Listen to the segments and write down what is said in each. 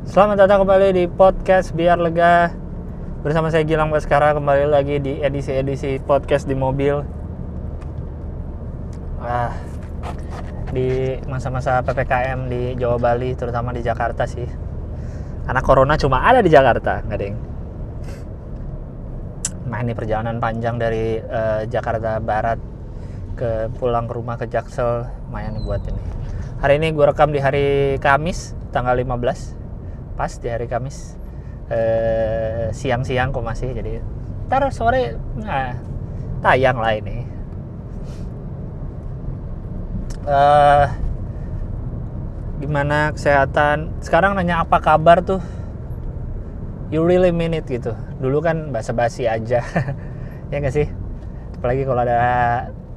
Selamat datang kembali di podcast Biar Lega. Bersama saya Gilang Baskara, kembali lagi di edisi podcast di mobil. Di masa-masa PPKM di Jawa Bali, terutama di Jakarta sih. Karena corona cuma ada di Jakarta, nggak deng. Nah, ini perjalanan panjang dari Jakarta Barat pulang ke rumah ke Jaksel, lumayan nih buat ini. Hari ini gue rekam di hari Kamis, tanggal 15. Pas di hari Kamis siang-siang kok masih, jadi ntar sore tayang lah ini. Gimana kesehatan sekarang? Nanya apa kabar tuh, you really mean it gitu. Dulu kan basa-basi aja ya nggak sih, apalagi kalau ada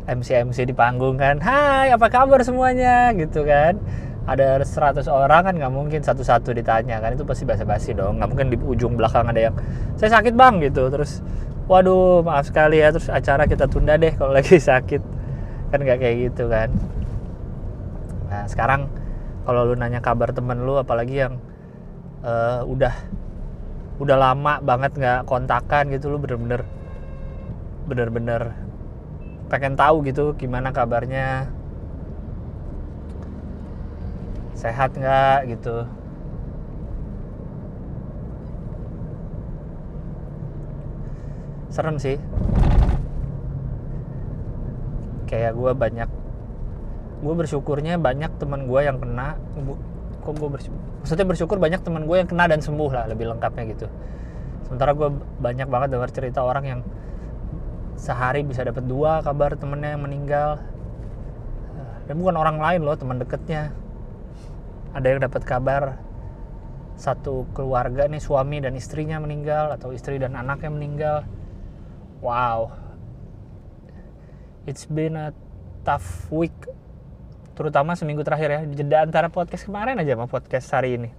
MC di panggung kan, hai apa kabar semuanya gitu kan. Ada 100 orang kan, nggak mungkin satu-satu ditanya kan, itu pasti basa-basi dong. Nggak mungkin di ujung belakang ada yang saya sakit bang gitu, terus waduh maaf sekali ya, terus acara kita tunda deh kalau lagi sakit kan, nggak kayak gitu kan. Nah sekarang kalau lu nanya kabar temen lu, apalagi yang udah lama banget nggak kontakan gitu, lu bener-bener pengen tahu gitu gimana kabarnya, sehat nggak gitu. Serem sih. Kayak gue bersyukurnya banyak teman gue yang kena. Maksudnya bersyukur banyak teman gue yang kena dan sembuh lah, lebih lengkapnya gitu. Sementara gue banyak banget dengar cerita orang yang sehari bisa dapat 2 kabar temennya yang meninggal, dan bukan orang lain loh, teman deketnya. Ada yang dapat kabar satu keluarga nih, suami dan istrinya meninggal, atau istri dan anaknya meninggal. Wow, it's been a tough week, terutama seminggu terakhir ya. Jeda antara podcast kemarin aja sama podcast hari ini,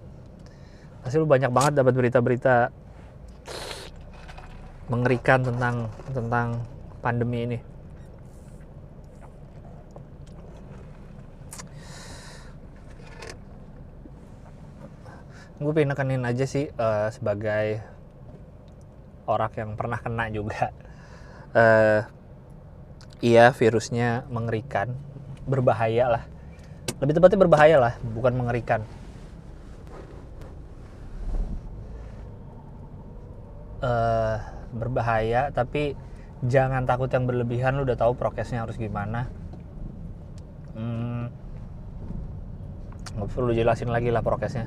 pasti lu banyak banget dapat berita-berita mengerikan tentang pandemi ini. Gue pengen nekenin aja sih, sebagai orang yang pernah kena juga. Iya, virusnya mengerikan, berbahaya lah. Lebih tepatnya berbahaya lah, bukan mengerikan. Berbahaya, tapi jangan takut yang berlebihan. Lu udah tahu prokesnya harus gimana. Nggak perlu jelasin lagi lah prokesnya.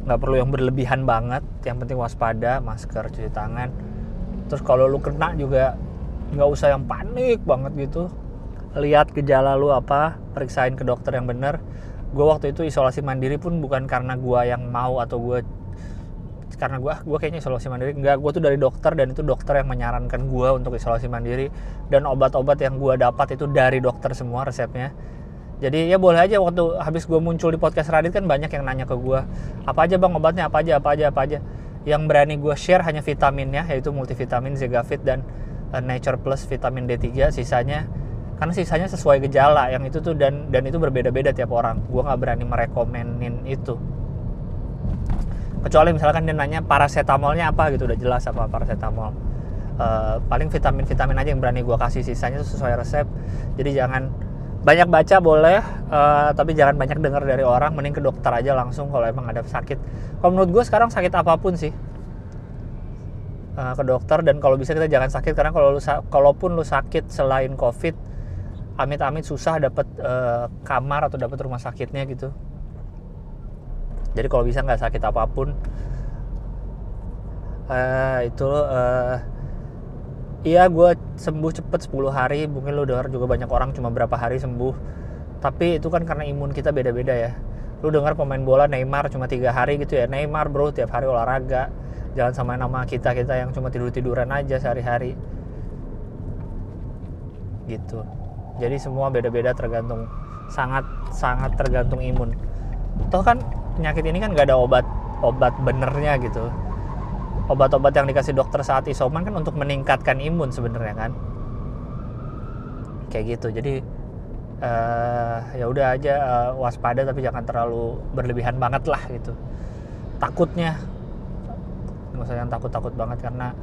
Nggak perlu yang berlebihan banget, yang penting waspada, masker, cuci tangan. Terus kalau lu kena juga nggak usah yang panik banget gitu. Lihat gejala lu apa, periksain ke dokter yang bener. Gue waktu itu isolasi mandiri pun bukan karena gue yang mau, atau karena gue kayaknya isolasi mandiri. Enggak, gue tuh dari dokter, dan itu dokter yang menyarankan gue untuk isolasi mandiri. Dan obat-obat yang gue dapat itu dari dokter semua resepnya. Jadi ya boleh aja, waktu habis gue muncul di podcast Radit kan banyak yang nanya ke gue, apa aja bang obatnya, apa aja. Yang berani gue share hanya vitaminnya, yaitu multivitamin, Zegavit, dan Nature Plus vitamin D3. Sisanya sesuai gejala yang itu tuh, dan itu berbeda-beda tiap orang. Gue nggak berani merekomenin itu. Kecuali misalkan dia nanya paracetamolnya apa gitu, udah jelas apa paracetamol. Paling vitamin aja yang berani gue kasih, sisanya tuh sesuai resep. Jadi jangan banyak baca boleh, tapi jangan banyak dengar dari orang. Mending ke dokter aja langsung kalau emang ada sakit. Kalau menurut gue sekarang sakit apapun sih, ke dokter. Dan kalau bisa kita jangan sakit, karena kalaupun lu sakit selain COVID, amit-amit susah dapat kamar atau dapat rumah sakitnya gitu. Jadi kalau bisa nggak sakit apapun. Iya, gue sembuh cepet 10 hari. Mungkin lu dengar juga banyak orang cuma berapa hari sembuh. Tapi itu kan karena imun kita beda-beda ya. Lu dengar pemain bola Neymar cuma 3 hari gitu ya. Neymar bro tiap hari olahraga. Jangan sama nama kita yang cuma tidur-tiduran aja sehari-hari gitu. Jadi semua beda-beda, tergantung, sangat tergantung imun. Toh kan penyakit ini kan gak ada obat benernya gitu. Obat-obat yang dikasih dokter saat isoman kan untuk meningkatkan imun sebenarnya kan, kayak gitu. Jadi ya udah aja waspada, tapi jangan terlalu berlebihan banget lah gitu. takutnya, nggak usah yang takut banget karena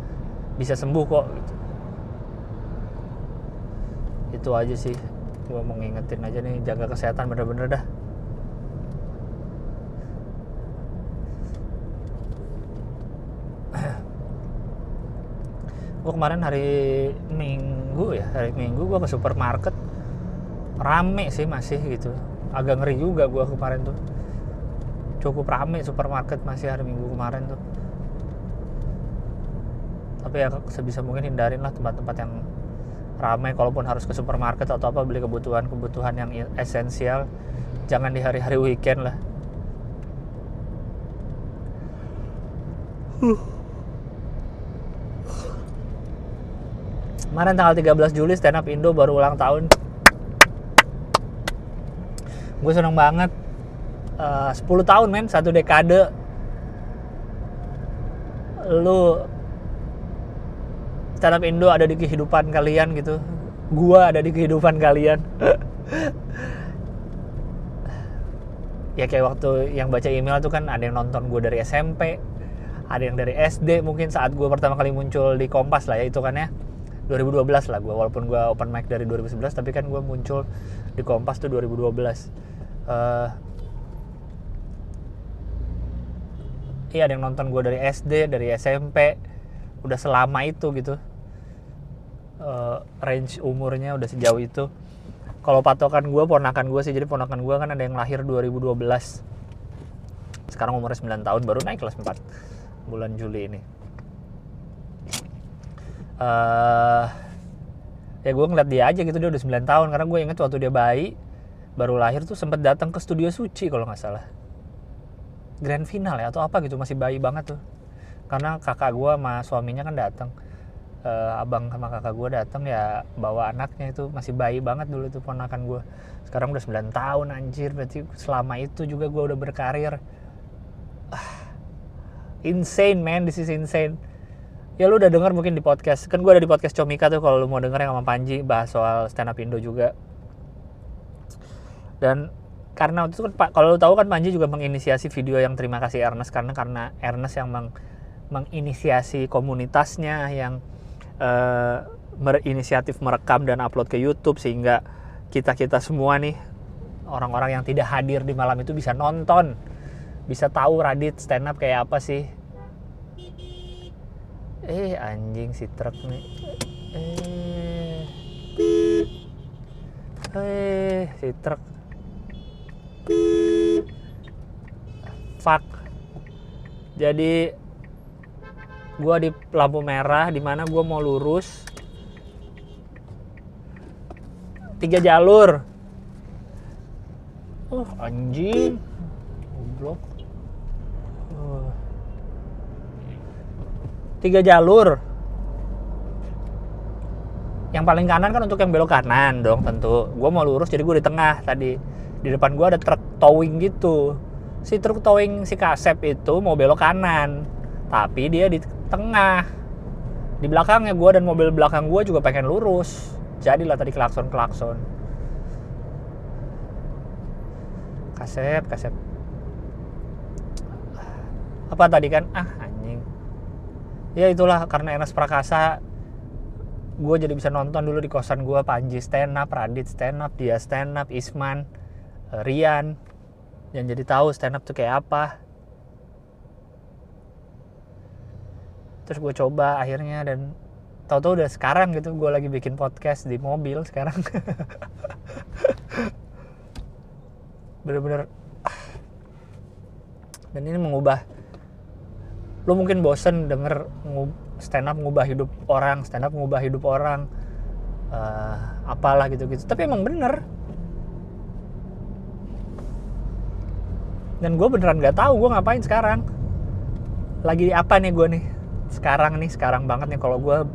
bisa sembuh kok gitu. Itu aja sih, gue mau ngingetin aja nih, jaga kesehatan bener-bener dah. Gue kemarin hari Minggu gue ke supermarket, rame sih masih gitu, agak ngeri juga gue kemarin tuh, cukup rame supermarket masih hari Minggu kemarin tuh. Tapi ya sebisa mungkin hindarin lah tempat-tempat yang ramai, kalaupun harus ke supermarket atau apa beli kebutuhan yang esensial, jangan di hari-hari weekend lah. Kemarin tanggal 13 Juli Stand Up Indo baru ulang tahun. Gue seneng banget. 10 tahun men, 1 dekade. Lu Stand Up Indo ada di kehidupan kalian gitu. Gua ada di kehidupan kalian. Ya kayak waktu yang baca email tuh kan ada yang nonton gue dari SMP, ada yang dari SD mungkin saat gue pertama kali muncul di Kompas lah ya, itu kan ya 2012 lah gue, walaupun gue open mic dari 2011 tapi kan gue muncul di Kompas tuh 2012. Iya ada yang nonton gue dari SD, dari SMP, udah selama itu gitu. Range umurnya udah sejauh itu. Kalau patokan gue ponakan gue sih, jadi ponakan gue kan ada yang lahir 2012, sekarang umurnya 9 tahun, baru naik kelas 4 bulan Juli ini. Ya gue ngeliat dia aja gitu, dia udah 9 tahun, karena gue inget waktu dia bayi baru lahir tuh sempet datang ke Studio Suci kalau nggak salah, grand final ya atau apa gitu, masih bayi banget tuh, karena kakak gue sama suaminya kan datang, abang sama kakak gue datang ya bawa anaknya, itu masih bayi banget dulu tuh ponakan gue. Sekarang udah 9 tahun anjir, berarti selama itu juga gue udah berkarir. Insane man, this is insane. Ya lu udah denger mungkin di podcast, kan gue ada di podcast Comika tuh kalau lu mau denger yang sama Panji, bahas soal stand up Indo juga. Dan karena itu kan kalau lu tahu kan Panji juga menginisiasi video yang terima kasih Ernest, karena Ernest yang menginisiasi komunitasnya, yang berinisiatif merekam dan upload ke YouTube, sehingga kita semua nih orang-orang yang tidak hadir di malam itu bisa nonton, bisa tahu Radit stand up kayak apa sih. Anjing si truk nih. Si truk. Fuck. Jadi gua di lampu merah di mana gua mau lurus 3 jalur. Anjing. Goblok. 3 jalur. Yang paling kanan kan untuk yang belok kanan dong tentu. Gue mau lurus jadi gue di tengah tadi. Di depan gue ada truk towing gitu. Si truk towing si Kasep itu mau belok kanan, tapi dia di tengah. Di belakangnya gue dan mobil belakang gue juga pengen lurus. Jadilah tadi klakson. Kasep. Apa tadi kan? Anjing. Ya itulah, karena Ernest Prakasa gue jadi bisa nonton dulu di kosan gue. Panji stand up, Radit stand up, dia stand up, Isman, Rian, yang jadi tahu stand up tuh kayak apa. Terus gue coba akhirnya, dan tahu-tahu udah sekarang gitu gue lagi bikin podcast di mobil sekarang. Bener-bener. Dan ini mengubah. Lo mungkin bosen denger stand up ngubah hidup orang, apalah gitu-gitu. Tapi emang bener. Dan gue beneran gak tahu gue ngapain sekarang. Lagi apa nih gue nih? Sekarang banget nih kalau gue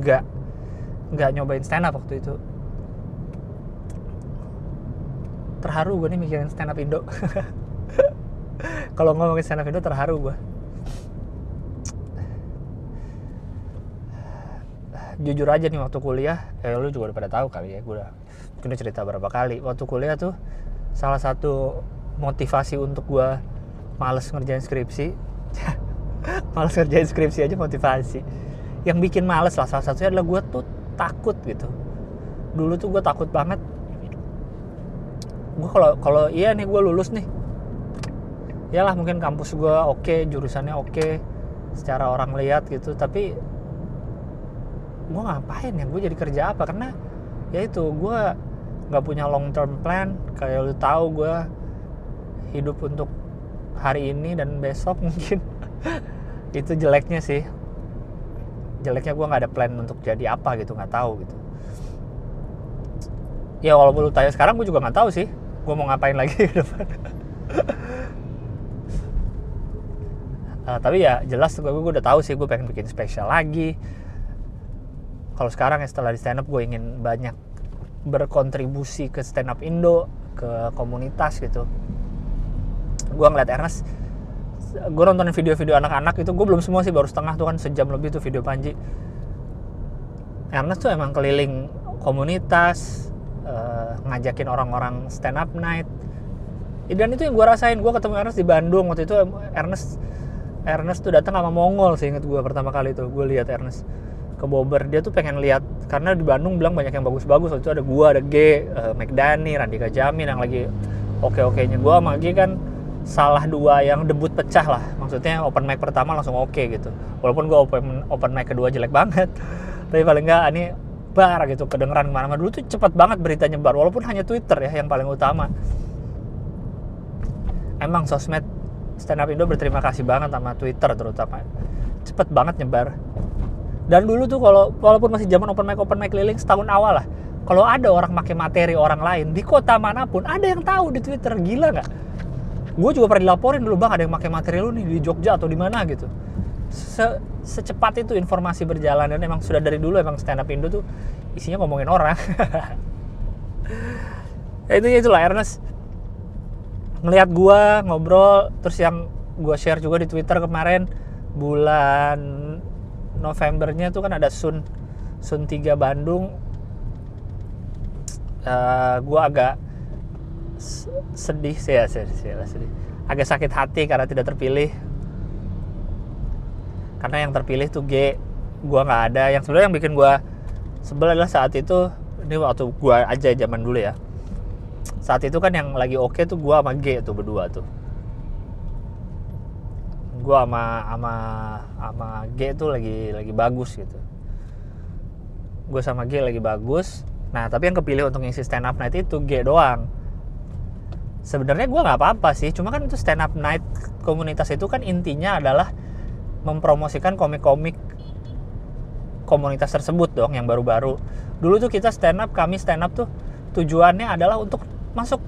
nggak nyobain stand up waktu itu. Terharu gue nih mikirin stand up Indo. Kalau ngomongin stand up Indo terharu gue. Jujur aja nih waktu kuliah, lu juga udah pada tahu kali ya, gue udah cerita berapa kali. Waktu kuliah tuh salah satu motivasi untuk gue males ngerjain skripsi. Males ngerjain skripsi aja motivasi. Yang bikin males lah salah satunya adalah gue tuh takut gitu. Dulu tuh gue takut banget. Gue kalau iya nih gue lulus nih, iyalah mungkin kampus gue oke, jurusannya oke, secara orang lihat gitu, tapi gue ngapain ya, gue jadi kerja apa? Karena ya itu, gue nggak punya long term plan. Kayak lu tahu gue hidup untuk hari ini dan besok mungkin. Itu jeleknya sih, jeleknya gue nggak ada plan untuk jadi apa gitu, nggak tahu gitu. Ya walaupun lu tanya sekarang, gue juga nggak tahu sih gue mau ngapain lagi ke depan. Tapi ya jelas gue udah tahu sih gue pengen bikin spesial lagi. Kalau sekarang ya setelah di stand up, gue ingin banyak berkontribusi ke stand up Indo, ke komunitas gitu. Gue ngeliat Ernest, gue nontonin video-video anak-anak itu, gue belum semua sih, baru setengah tuh kan, sejam lebih tuh video Panji. Ernest tuh emang keliling komunitas, ngajakin orang-orang stand up night. Dan itu yang gue rasain. Gue ketemu Ernest di Bandung waktu itu. Ernest tuh datang sama Mongol sih, inget gue pertama kali tuh gue lihat Ernest ke Bobber. Dia tuh pengen lihat, karena di Bandung bilang banyak yang bagus-bagus. Waktu itu ada gue, ada G, McDani, Randika Jamin yang lagi oke-okenya. Gue sama G kan salah dua yang debut pecah lah. Maksudnya open mic pertama langsung oke gitu. Walaupun gue open mic kedua jelek banget, tapi paling enggak ini bar gitu, kedengeran kemana-mana. Dulu tuh cepet banget berita nyebar, walaupun hanya Twitter ya yang paling utama. Emang sosmed stand up Indo berterima kasih banget sama Twitter terutama, cepet banget nyebar. Dan dulu tuh kalau walaupun masih zaman open mic keliling, setahun awal lah, kalau ada orang pakai materi orang lain di kota manapun, ada yang tahu di Twitter. Gila nggak? Gue juga pernah dilaporin dulu, bang ada yang pakai materi lu nih di Jogja atau di mana gitu. Secepat itu informasi berjalan. Dan emang sudah dari dulu emang stand up Indo tuh isinya ngomongin orang. Ya itulah Ernest ngelihat gue ngobrol. Terus yang gue share juga di Twitter kemarin, bulan Novembernya tuh kan ada Sun 3 Bandung. Gue agak sedih sih ya, sedih. Agak sakit hati karena tidak terpilih. Karena yang terpilih tuh G, gue nggak ada. Yang sebenarnya yang bikin gue sebel adalah saat itu, ini waktu gue aja zaman dulu ya. Saat itu kan yang lagi oke tuh gue sama G tuh berdua tuh. Gue sama G tuh lagi bagus gitu. Gue sama G lagi bagus. Nah tapi yang kepilih untuk ngisi stand up night itu G doang. Sebenarnya gue nggak apa-apa sih, cuma kan itu stand up night komunitas itu kan intinya adalah mempromosikan komik-komik komunitas tersebut dong yang baru-baru. Dulu tuh kita kami stand up tuh tujuannya adalah untuk masuk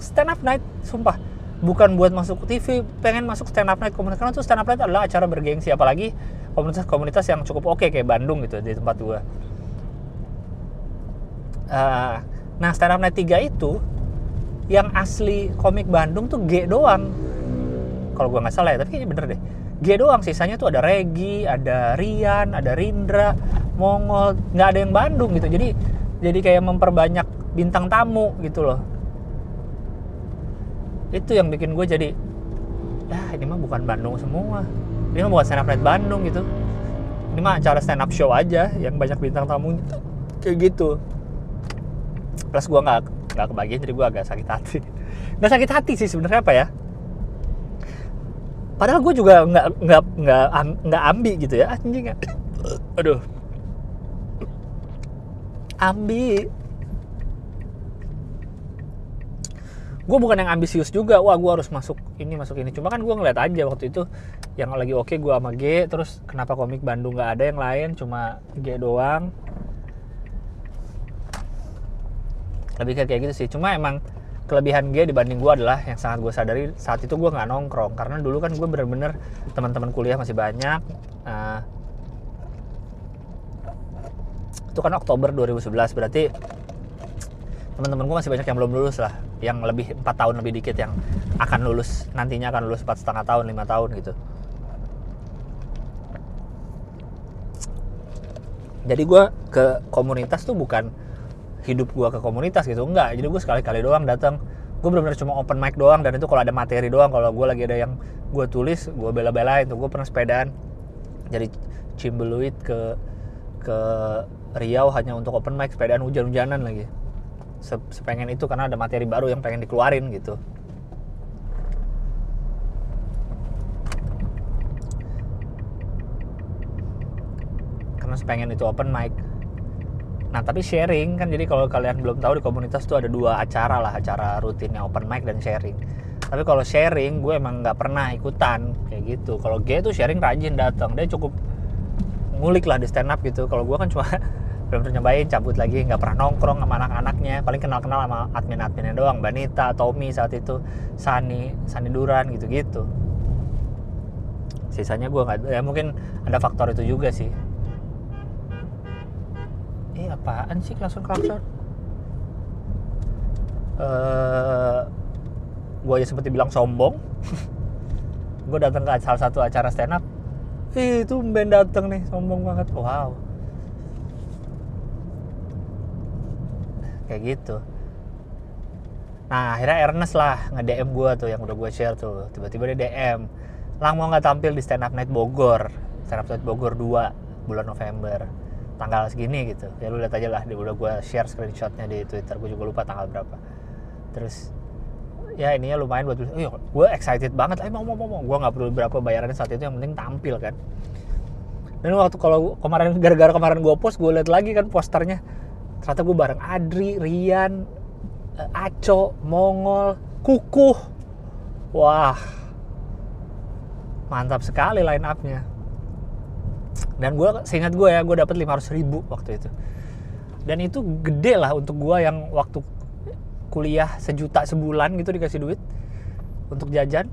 stand up night, sumpah. Bukan buat masuk TV, pengen masuk stand up night komunitas. Karena tuh stand up night adalah acara bergengsi, apalagi komunitas-komunitas yang cukup oke kayak Bandung gitu di tempat gue. Nah stand up night 3 itu yang asli komik Bandung tuh G doang. Kalau gue nggak salah ya, tapi kayaknya bener deh. G doang, sisanya tuh ada Regi, ada Rian, ada Rindra, Mongol, nggak ada yang Bandung gitu. Jadi kayak memperbanyak bintang tamu gitu loh. Itu yang bikin gue jadi, ini mah bukan Bandung semua. Ini mah bukan stand up night Bandung gitu. Ini mah acara stand up show aja yang banyak bintang tamu gitu. Kayak gitu. Plus gue nggak kebagian, jadi gue agak sakit hati. Nggak sakit hati sih sebenarnya, apa ya? Padahal gue juga nggak ambi gitu ya, anjing. Aduh, ambi. Gue bukan yang ambisius juga. Wah, gue harus masuk ini. Cuma kan gue ngeliat aja waktu itu yang lagi oke gue sama G. Terus kenapa komik Bandung nggak ada yang lain, cuma G doang. Lebih kayak gitu sih. Cuma emang kelebihan G dibanding gue adalah yang sangat gue sadari saat itu gue nggak nongkrong. Karena dulu kan gue bener-bener teman-teman kuliah masih banyak. Itu kan Oktober 2011, berarti teman-teman gue masih banyak yang belum lulus lah, yang lebih 4 tahun lebih dikit yang akan lulus, nantinya akan lulus 4,5 tahun, 5 tahun gitu. Jadi gue ke komunitas tuh bukan hidup gue ke komunitas gitu, enggak. Jadi gue sekali-kali doang datang. Gue gue benar-benar cuma open mic doang, dan itu kalau ada materi doang. Kalau gue lagi ada yang gue tulis, gue bela-belain tuh. Gue pernah sepedaan dari Cimbeluit ke Riau hanya untuk open mic, sepedaan hujan-hujanan lagi. Sepengen itu karena ada materi baru yang pengen dikeluarin gitu. Karena sepengen itu open mic. Nah tapi sharing kan, jadi kalau kalian belum tahu di komunitas tuh ada 2 acara lah, acara rutinnya open mic dan sharing. Tapi kalau sharing gue emang nggak pernah ikutan kayak gitu. Kalau G tuh sharing rajin datang, dia cukup ngulik lah di stand up gitu. Kalau gue kan cuma belum pernah nyobain, cabut lagi, nggak pernah nongkrong sama anak-anaknya, paling kenal-kenal sama admin-adminnya doang, Banita, Tommy saat itu, Sani Duran gitu-gitu. Sisanya gue nggak, ya mungkin ada faktor itu juga sih. Apaan sih klakson? Gue aja sempet dibilang sombong. Gue datang ke salah satu acara stand up, itu band dateng nih, sombong banget. Wow, kayak gitu. Nah akhirnya Ernest lah nge-DM gue tuh, yang udah gue share tuh. Tiba-tiba dia DM, Lang mau gak tampil di Stand Up Night Bogor, Stand Up Night Bogor 2 bulan November, tanggal segini gitu. Ya lu lihat aja lah, dia udah gue share screenshotnya di Twitter. Gue juga lupa tanggal berapa. Terus ya ininya lumayan buat gue excited banget. Mau gue gak perlu berapa bayarannya saat itu, yang penting tampil kan. Dan waktu kalau kemarin, gara-gara kemarin gue post, gue lihat lagi kan posternya, ternyata gue bareng Adri, Rian, Aco, Mongol, Kukuh. Wah, mantap sekali line up-nya. Dan gue, seingat gue ya, gue dapet 500.000 waktu itu. Dan itu gede lah untuk gue yang waktu kuliah 1 juta sebulan gitu dikasih duit untuk jajan,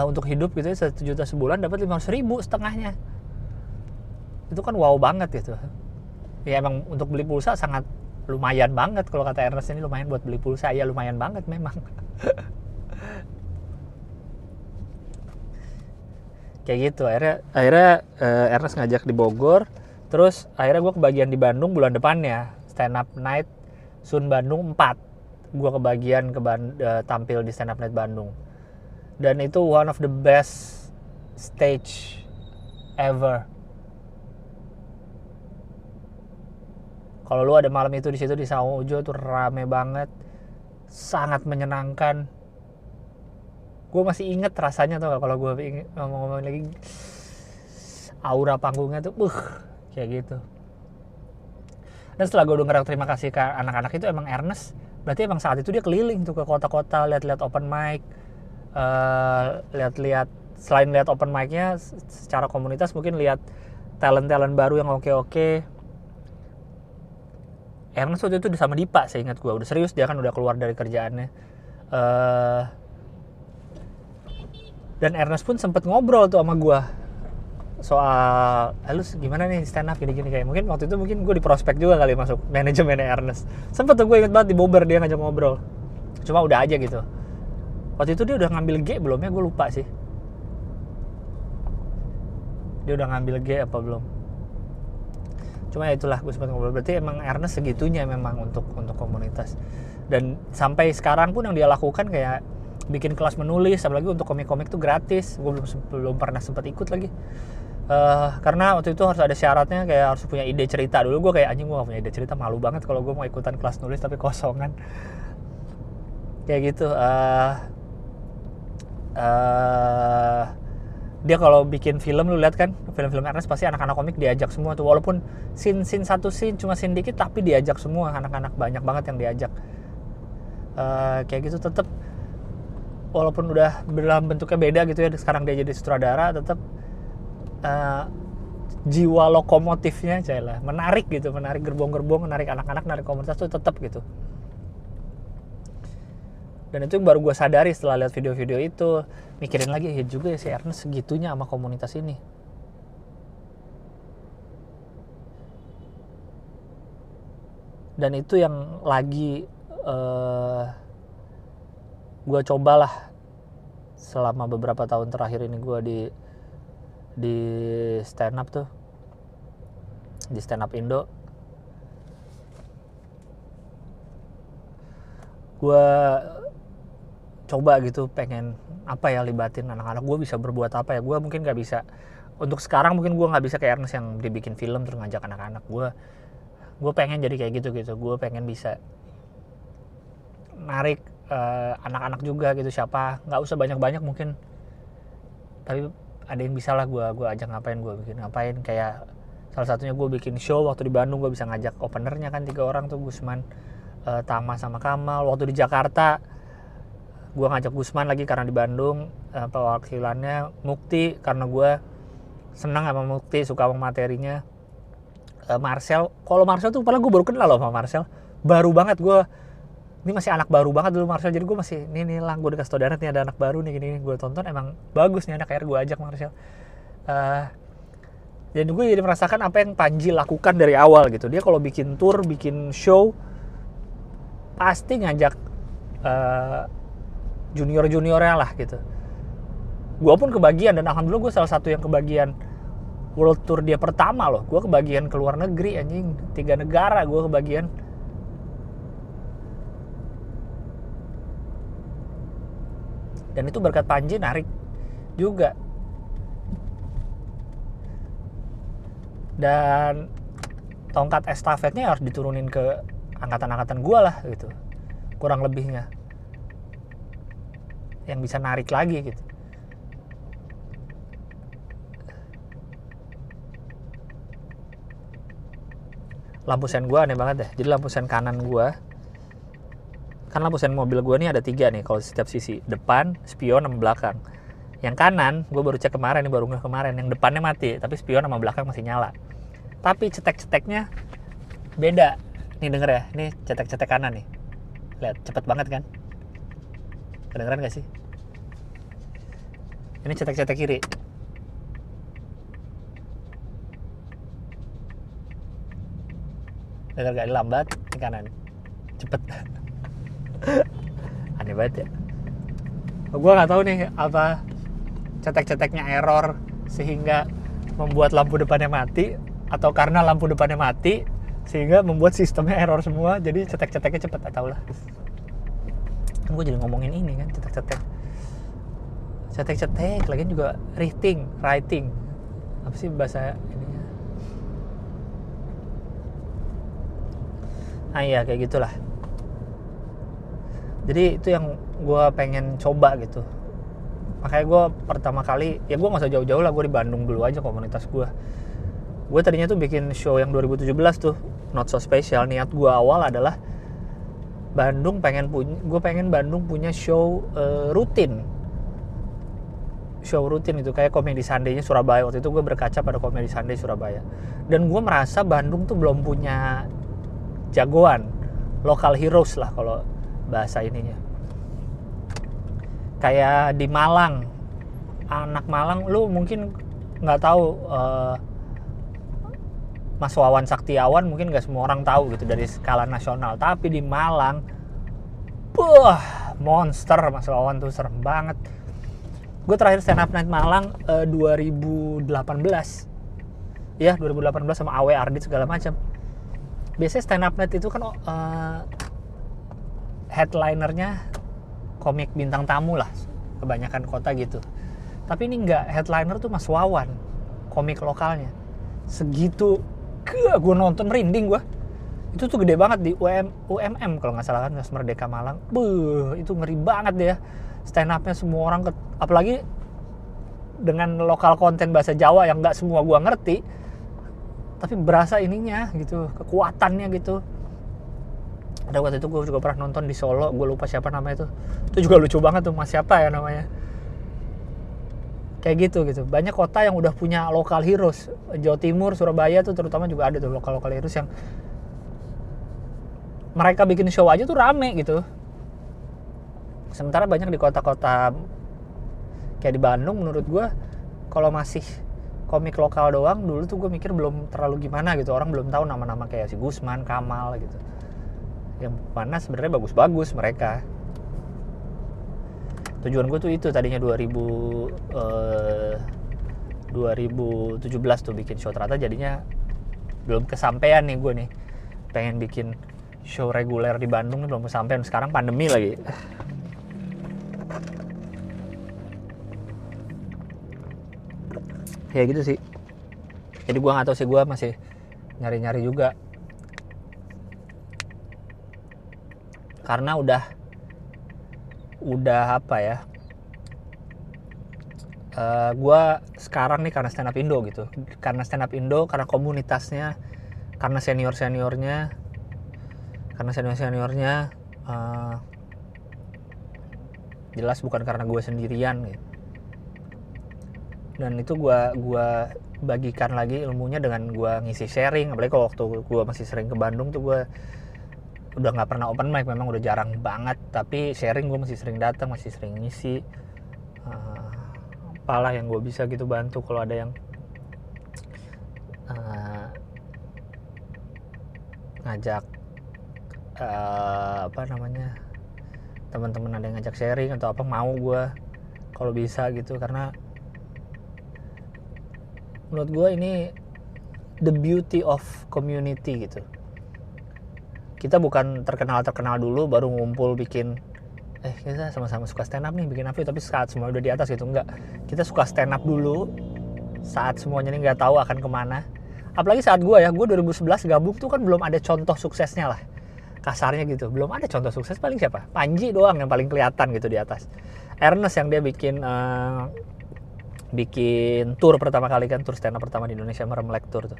untuk hidup gitu ya, 1 juta sebulan dapat 500.000 setengahnya. Itu kan wow banget gitu. Ya emang untuk beli pulsa sangat lumayan banget. Kalau kata Ernest ini lumayan buat beli pulsa, ya lumayan banget memang. Kayak gitu. Akhirnya Ernest ngajak di Bogor. Terus akhirnya gue kebagian di Bandung bulan depannya, Stand Up Night Sun Bandung 4. Gue kebagian tampil di Stand Up Night Bandung. Dan itu one of the best stage ever. Kalau lu ada malam itu di situ di Saung Ujo tuh rame banget, sangat menyenangkan. Gue masih inget rasanya tuh kalau gue ngomong lagi, aura panggungnya tuh, kayak gitu. Dan setelah gue denger terima kasih ke anak-anak itu, emang Ernest, berarti emang saat itu dia keliling tuh ke kota-kota, lihat-lihat open mic, lihat-lihat, selain lihat open mic-nya secara komunitas, mungkin lihat talent-talent baru yang oke-oke. Ernest waktu itu udah sama Dipa, saya ingat gue, udah serius, dia kan udah keluar dari kerjaannya. Dan Ernest pun sempet ngobrol tuh sama gue soal, lu gimana nih stand up gini-gini, kayak mungkin waktu itu gue di prospek juga kali masuk manajemennya Ernest. Sempet tuh gue inget banget di Bobber dia ngajak ngobrol, cuma udah aja gitu. Waktu itu dia udah ngambil G belum ya, gue lupa sih. Dia udah ngambil G apa belum? Cuma ya itulah, gue sempat ngobrol. Berarti emang Ernest segitunya memang untuk komunitas. Dan sampai sekarang pun yang dia lakukan kayak bikin kelas menulis, apalagi untuk komik-komik tuh gratis. Gue belum pernah sempat ikut lagi. Karena waktu itu harus ada syaratnya, kayak harus punya ide cerita. Dulu gue kayak, anjing gue gak punya ide cerita, malu banget kalau gue mau ikutan kelas nulis tapi kosongan. Kayak gitu. Dia kalau bikin film, lu lihat kan film-film Ernest pasti anak-anak komik diajak semua tuh, walaupun satu scene cuma scene dikit tapi diajak semua anak-anak, banyak banget yang diajak. Kayak gitu, tetap walaupun udah dalam bentuknya beda gitu ya, sekarang dia jadi sutradara, tetap jiwa lokomotifnya lah menarik gitu, menarik gerbong-gerbong, menarik anak-anak, menarik komunitas tuh tetap gitu. Dan itu baru gue sadari setelah lihat video-video itu, mikirin lagi, ya juga ya si Ernest segitunya sama komunitas ini. Dan itu yang lagi gue cobalah selama beberapa tahun terakhir ini, gue di stand up tuh, di stand up Indo. gue coba gitu, pengen apa ya, libatin anak-anak. Gue bisa berbuat apa ya, gue mungkin nggak bisa untuk sekarang, mungkin gue nggak bisa kayak Ernest yang dibikin film terus ngajak anak-anak. Gue pengen jadi kayak gitu. Gue pengen bisa narik anak-anak juga gitu, siapa, nggak usah banyak-banyak mungkin, tapi ada yang bisa lah gue ajak ngapain, kayak salah satunya gue bikin show waktu di Bandung. Gue bisa ngajak openernya kan 3 orang tuh, Gusman, Tama sama Kamal. Waktu di Jakarta gue ngajak Gusman lagi karena di Bandung perwakilannya Mukti, karena gue senang sama Mukti, suka sama materinya. Marcel, kalau Marcel tuh padahal gue baru kenal loh sama Marcel, baru banget. Gue ini masih anak baru banget dulu Marcel, jadi gue masih nih lang, gue dikasih tau Danet nih ada anak baru nih, gini gue tonton emang bagus nih anak, akhirnya gue ajak Marcel. Jadi gue jadi merasakan apa yang Panji lakukan dari awal gitu. Dia kalau bikin tour, bikin show, pasti ngajak junior-juniornya lah gitu. Gue pun kebagian, dan alhamdulillah gue salah satu yang kebagian world tour dia pertama loh. Gue kebagian ke luar negeri anjing, 3 negara gue kebagian. Dan itu berkat Panji narik juga. Dan tongkat estafetnya harus diturunin ke angkatan-angkatan gue lah gitu, kurang lebihnya, yang bisa narik lagi gitu. Lampu sen gue aneh banget deh. Jadi lampu sen kanan gue, kan lampu sen mobil gue nih ada 3 nih kalau setiap sisi, depan, spion, sama belakang. Yang kanan gue baru cek kemarin nih, baru ngeh kemarin, yang depannya mati tapi spion sama belakang masih nyala. Tapi cetek-ceteknya beda. Nih denger ya, nih cetek-cetek kanan nih, lihat cepet banget kan, kedengeran gak sih? Ini cetek-cetek kiri, denger gak? Lambat, ini kanan cepet. Aneh banget ya. Gue nggak tahu nih apa cetek-ceteknya error sehingga membuat lampu depannya mati, atau karena lampu depannya mati sehingga membuat sistemnya error semua, jadi cetek-ceteknya cepet, gak tau lah. Kan gue jadi ngomongin ini kan, cetek-cetek lagi juga writing, apa sih bahasa ininya? Iya kayak gitulah. Jadi itu yang gue pengen coba gitu. Makanya gue pertama kali, ya gue gak usah jauh-jauh lah, gue di Bandung dulu aja komunitas gue. Gue tadinya tuh bikin show yang 2017 tuh, Not So Special. Niat gue awal adalah gue pengen Bandung punya show rutin. Show rutin itu kayak Comedy Sunday-nya Surabaya. Waktu itu gue berkaca pada Comedy Sunday Surabaya. Dan gue merasa Bandung tuh belum punya jagoan, local heroes lah kalau bahasa ininya. Kayak di Malang, anak Malang lu mungkin nggak tahu, Mas Wawan Saktiawan mungkin nggak semua orang tahu gitu dari skala nasional, tapi di Malang, monster Mas Wawan tuh, serem banget. Gue terakhir stand up night Malang 2018, ya 2018 sama Awe Ardit segala macam. Biasanya stand up night itu kan headlinernya komik bintang tamu lah, kebanyakan kota gitu. Tapi ini nggak, headliner tuh Mas Wawan, komik lokalnya. Segitu, gue nonton merinding gue. Itu tuh gede banget di UMM kalau nggak salah kan, Mas Merdeka Malang. Itu ngeri banget deh ya. Stand up-nya semua orang, apalagi dengan lokal konten bahasa Jawa yang nggak semua gue ngerti, tapi berasa ininya gitu, kekuatannya gitu. Ada waktu itu gue juga pernah nonton di Solo, gue lupa siapa namanya itu juga lucu banget tuh, Mas siapa ya namanya. Kayak gitu. Banyak kota yang udah punya local heroes. Jawa Timur, Surabaya tuh terutama juga ada tuh local heroes yang mereka bikin show aja tuh rame gitu. Sementara banyak di kota-kota kayak di Bandung, menurut gue kalau masih komik lokal doang, dulu tuh gue mikir belum terlalu gimana gitu. Orang belum tahu nama-nama kayak si Gusman, Kamal gitu, yang mana sebenarnya bagus-bagus mereka. Tujuan gue tuh itu tadinya 2017 tuh bikin show, ternyata jadinya belum kesampaian nih gue nih. Pengen bikin show reguler di Bandung nih belum sampai, sekarang pandemi lagi. Ya gitu sih. Jadi gue nggak tahu sih, gue masih nyari-nyari juga. Karena udah apa ya? Gue sekarang nih karena stand up Indo gitu. Karena stand up Indo, karena komunitasnya, karena seniornya, jelas bukan karena gue sendirian gitu. Dan itu gue bagikan lagi ilmunya dengan gue ngisi sharing. Apalagi kalau waktu gue masih sering ke Bandung tuh, gue udah nggak pernah open mic, memang udah jarang banget, tapi sharing gue masih sering datang, masih sering ngisi. Apalah yang gue bisa gitu bantu kalau ada yang ngajak teman-teman ada yang ngajak sharing atau apa, mau gue kalau bisa gitu. Karena menurut gue ini the beauty of community gitu. Kita bukan terkenal dulu baru ngumpul bikin kita sama-sama suka stand up nih, bikin apa, tapi saat semua udah di atas gitu, enggak. Kita suka stand up dulu saat semuanya ini nggak tahu akan kemana. Apalagi saat gue 2011 gabung tuh kan belum ada contoh suksesnya lah, kasarnya gitu. Belum ada contoh sukses, paling siapa? Panji doang yang paling kelihatan gitu di atas. Ernest yang dia bikin tour pertama kali kan, tour stand up pertama di Indonesia, Meremlek Tour tuh.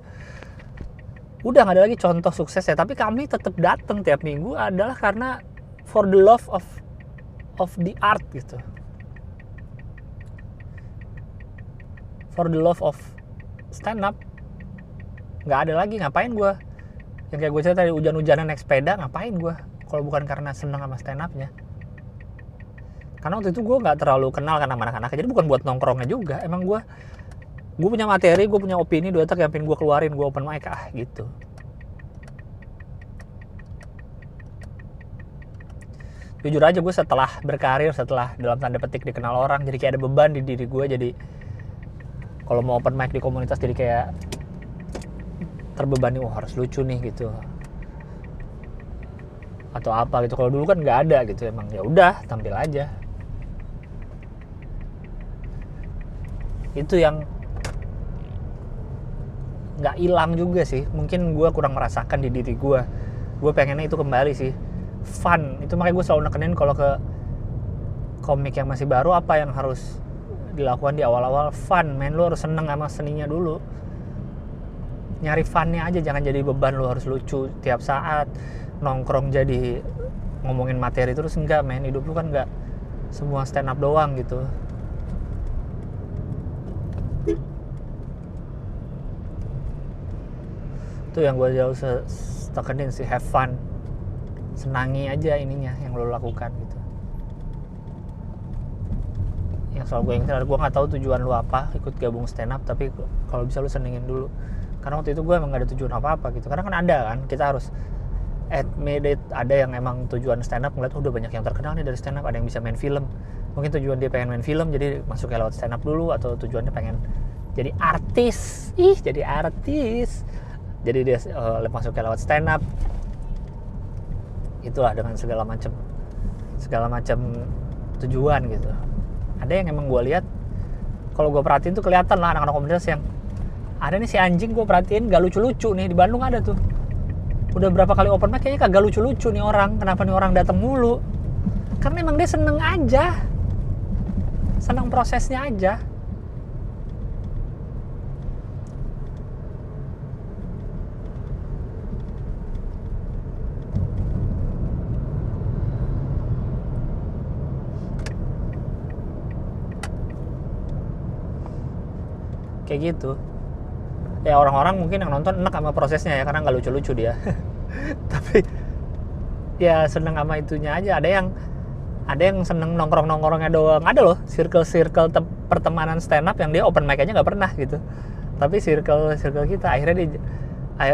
Udah gak ada lagi contoh suksesnya, tapi kami tetap datang tiap minggu adalah karena for the love of the art gitu. For the love of stand up. Gak ada lagi, ngapain gue yang kayak gue cerita tadi, hujan-hujanan naik sepeda, ngapain gue kalau bukan karena seneng sama stand upnya. Karena waktu itu gue gak terlalu kenal kan sama anak-anak, jadi bukan buat nongkrongnya juga. Emang gue punya materi, gue punya opini, dua tak yang pengen gue keluarin, gue open mic gitu. Jujur aja gue setelah berkarir, setelah dalam tanda petik dikenal orang, jadi kayak ada beban di diri gue. Jadi kalau mau open mic di komunitas jadi kayak terbebani, harus lucu nih gitu atau apa gitu. Kalau dulu kan nggak ada gitu, emang ya udah tampil aja. Itu yang nggak hilang juga sih, mungkin gue kurang merasakan di diri gue. Gue pengennya itu kembali sih, fun. Itu makanya gue selalu nekenin kalau ke komik yang masih baru, apa yang harus dilakukan di awal-awal, fun men. Lu harus seneng sama seninya dulu, nyari funnya aja, jangan jadi beban lu harus lucu tiap saat, nongkrong jadi ngomongin materi terus. Enggak men, hidup lu kan enggak semua stand up doang gitu. Itu yang gue jauh tekenin sih, have fun, senangi aja ininya yang lo lakukan gitu. Yang selalu gue ingat, gue nggak tahu tujuan lu apa ikut gabung stand up, tapi kalau bisa lu senengin dulu. Karena waktu itu gue emang gak ada tujuan apa-apa gitu. Karena kan ada kan, kita harus admit it, ada yang emang tujuan stand up ngeliat udah banyak yang terkenal nih dari stand up. Ada yang bisa main film, mungkin tujuan dia pengen main film jadi masuknya lewat stand up dulu. Atau tujuannya pengen jadi artis, jadi dia masuknya lewat stand up. Itulah dengan segala macam tujuan gitu. Ada yang emang gue lihat, kalau gue perhatiin tuh kelihatan lah anak-anak komunitas yang ada nih, si anjing gue perhatiin gak lucu-lucu nih. Di Bandung ada tuh, udah berapa kali open mic kayaknya kagak lucu-lucu nih orang. Kenapa nih orang datang mulu? Karena emang dia seneng aja, seneng prosesnya aja. Kayak gitu ya. Orang-orang mungkin yang nonton enak sama prosesnya ya, karena nggak lucu-lucu dia. Tapi ya seneng sama itunya aja. Ada yang seneng nongkrongnya doang. Ada loh circle pertemanan stand up yang dia open mic aja nggak pernah gitu, tapi circle kita akhirnya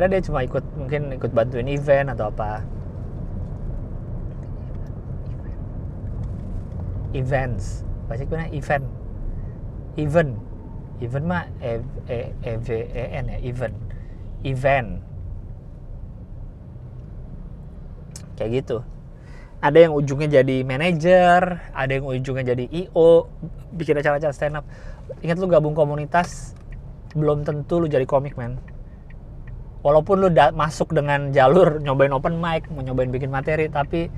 dia cuma ikut bantuin event atau apa. Events pasti gimana? Event mah EVEN ya, event. kayak gitu. Ada yang ujungnya jadi manajer, ada yang ujungnya jadi IO, bikin acara-acara stand up. Ingat, lu gabung komunitas belum tentu lu jadi komik, men. Walaupun lu masuk dengan jalur nyobain open mic, mau nyobain bikin materi, tapi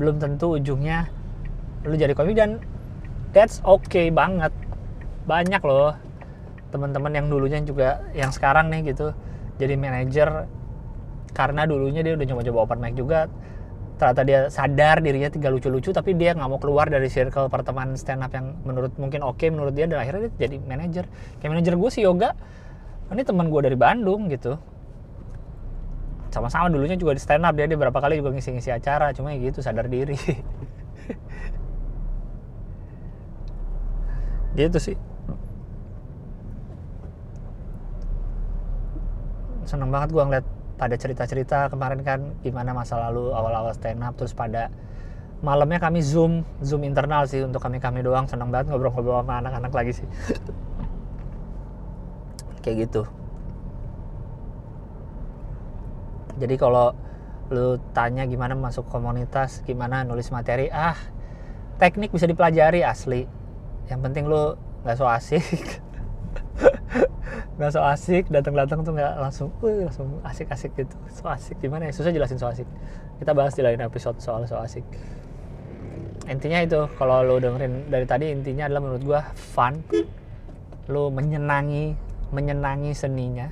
belum tentu ujungnya lu jadi komik. Dan that's okay banget. Banyak loh teman-teman yang dulunya juga, yang sekarang nih gitu, jadi manajer karena dulunya dia udah nyoba-nyoba open mic juga. Ternyata dia sadar dirinya tinggal lucu-lucu, tapi dia nggak mau keluar dari circle pertemanan stand up yang mungkin oke menurut dia, dan akhirnya dia jadi manajer. Kayak manajer gue si Yoga, ini teman gue dari Bandung gitu, sama-sama dulunya juga di stand up, dia berapa kali juga ngisi-ngisi acara, cuma ya gitu, sadar diri. Gitu sih. Seneng banget gue ngeliat pada cerita-cerita kemarin kan, gimana masa lalu awal-awal stand up, terus pada malamnya kami zoom internal sih, untuk kami doang. Seneng banget ngobrol-ngobrol sama anak-anak lagi sih. Kayak gitu. Jadi kalau lu tanya gimana masuk komunitas, gimana nulis materi, teknik bisa dipelajari asli. Yang penting lu nggak so asik. Nggak so asik, datang tuh nggak langsung asik-asik gitu. So asik gimana ya, susah jelasin so asik. Kita bahas di lain episode soal so asik. Intinya itu, kalau lu dengerin dari tadi, intinya adalah menurut gua fun. Lu menyenangi seninya.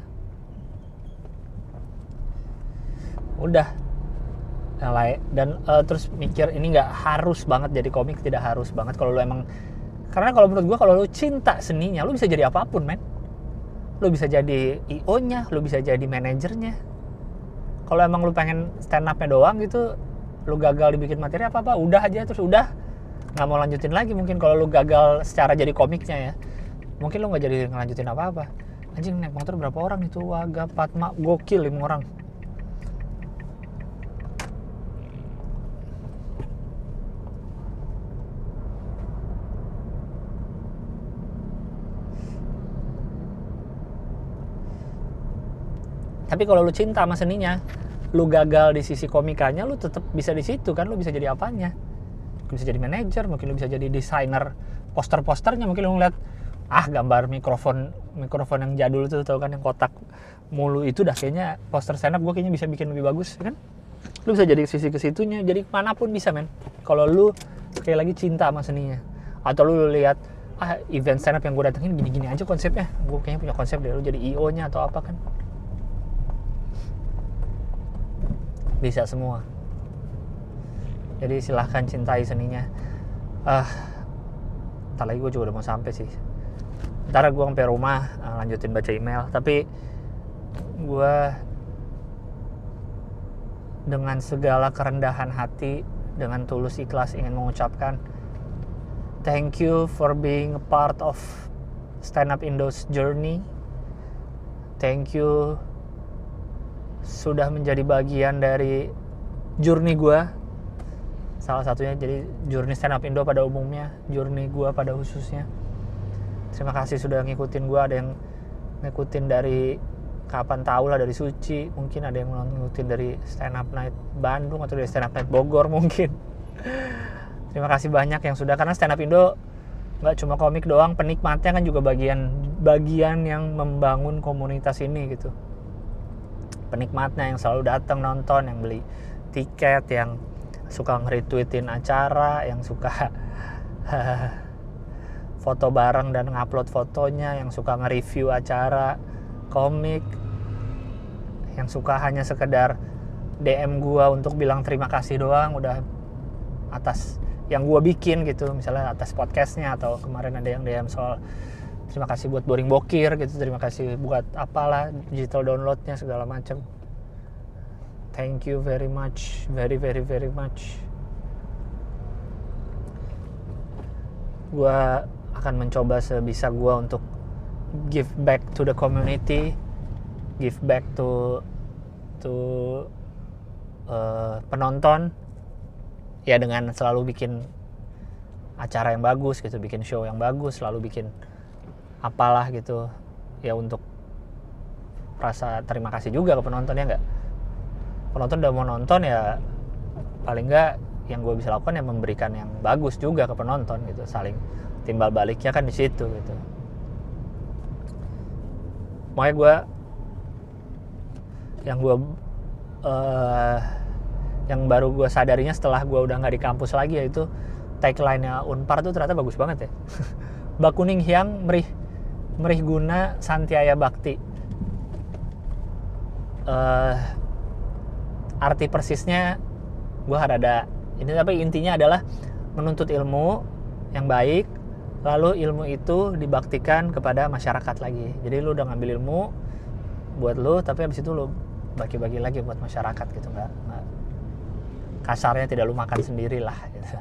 Udah. Dan terus mikir, ini nggak harus banget jadi komik, tidak harus banget kalau lu emang. Karena kalau menurut gua, kalau lu cinta seninya, lu bisa jadi apapun, men. Lu bisa jadi IO-nya, lu bisa jadi manajernya. Kalau emang lu pengen stand up-nya doang gitu, lu gagal dibikin materi apa-apa, udah aja, terus udah nggak mau lanjutin lagi. Mungkin kalau lu gagal secara jadi komiknya ya, mungkin lu nggak jadi ngelanjutin apa-apa. Anjing, naik motor berapa orang itu? Waga, Fatma, gokil 5 orang. Tapi kalau lu cinta sama seninya, lu gagal di sisi komikanya, lu tetap bisa di situ kan, lu bisa jadi apanya. Mungkin bisa jadi manajer, mungkin lu bisa jadi desainer poster-posternya, mungkin lu ngeliat gambar mikrofon yang jadul itu, tau kan, yang kotak mulu itu, dah kayaknya poster stand up gue kayaknya bisa bikin lebih bagus kan. Lu bisa jadi sisi ke situnya, jadi manapun bisa, men. Kalau lu sekali lagi cinta sama seninya, atau lu lihat event stand up yang gue datengin gini-gini aja konsepnya, gue kayaknya punya konsep deh, lu jadi IO-nya atau apa kan. Bisa semua. Jadi silahkan cintai seninya. Ntar lagi gue juga udah mau sampai sih. Ntar gue sampai rumah lanjutin baca email. Tapi gue dengan segala kerendahan hati, dengan tulus ikhlas ingin mengucapkan thank you for being a part of Stand Up Indo's journey. Thank you sudah menjadi bagian dari journey gue. Salah satunya jadi journey Stand Up Indo pada umumnya, journey gue pada khususnya. Terima kasih sudah ngikutin gue. Ada yang ngikutin dari kapan tahu lah, dari Suci. Mungkin ada yang ngikutin dari Stand Up Night Bandung atau dari Stand Up Night Bogor mungkin. Terima kasih banyak yang sudah, karena Stand Up Indo nggak cuma komik doang, penikmatnya kan juga bagian yang membangun komunitas ini gitu. Penikmatnya yang selalu datang nonton, yang beli tiket, yang suka nge-retweetin acara, yang suka foto bareng dan ngupload fotonya, yang suka nge-review acara komik, yang suka hanya sekedar DM gua untuk bilang terima kasih doang udah atas yang gua bikin gitu, misalnya atas podcastnya, atau kemarin ada yang DM soal terima kasih buat Boring Bokir gitu, terima kasih buat apalah digital downloadnya segala macam. Thank you very much, very very very much. Gua akan mencoba sebisa gua untuk give back to the community, give back to penonton ya, dengan selalu bikin acara yang bagus gitu, bikin show yang bagus, selalu bikin apalah gitu ya, untuk rasa terima kasih juga ke penonton, ya nggak? Penonton udah mau nonton ya, paling nggak yang gue bisa lakukan ya memberikan yang bagus juga ke penonton gitu, saling timbal baliknya kan di situ gitu. Makanya gue yang baru gue sadarinya setelah gue udah nggak di kampus lagi, yaitu tagline-nya Unpar tuh ternyata bagus banget ya. Bakuning Hyang merih guna santiaya bakti. Arti persisnya gue ada ini, tapi intinya adalah menuntut ilmu yang baik, lalu ilmu itu dibaktikan kepada masyarakat lagi. Jadi lu udah ngambil ilmu buat lu, tapi habis itu lu bagi-bagi lagi buat masyarakat gitu, nggak kasarnya tidak lu makan sendiri lah gitu.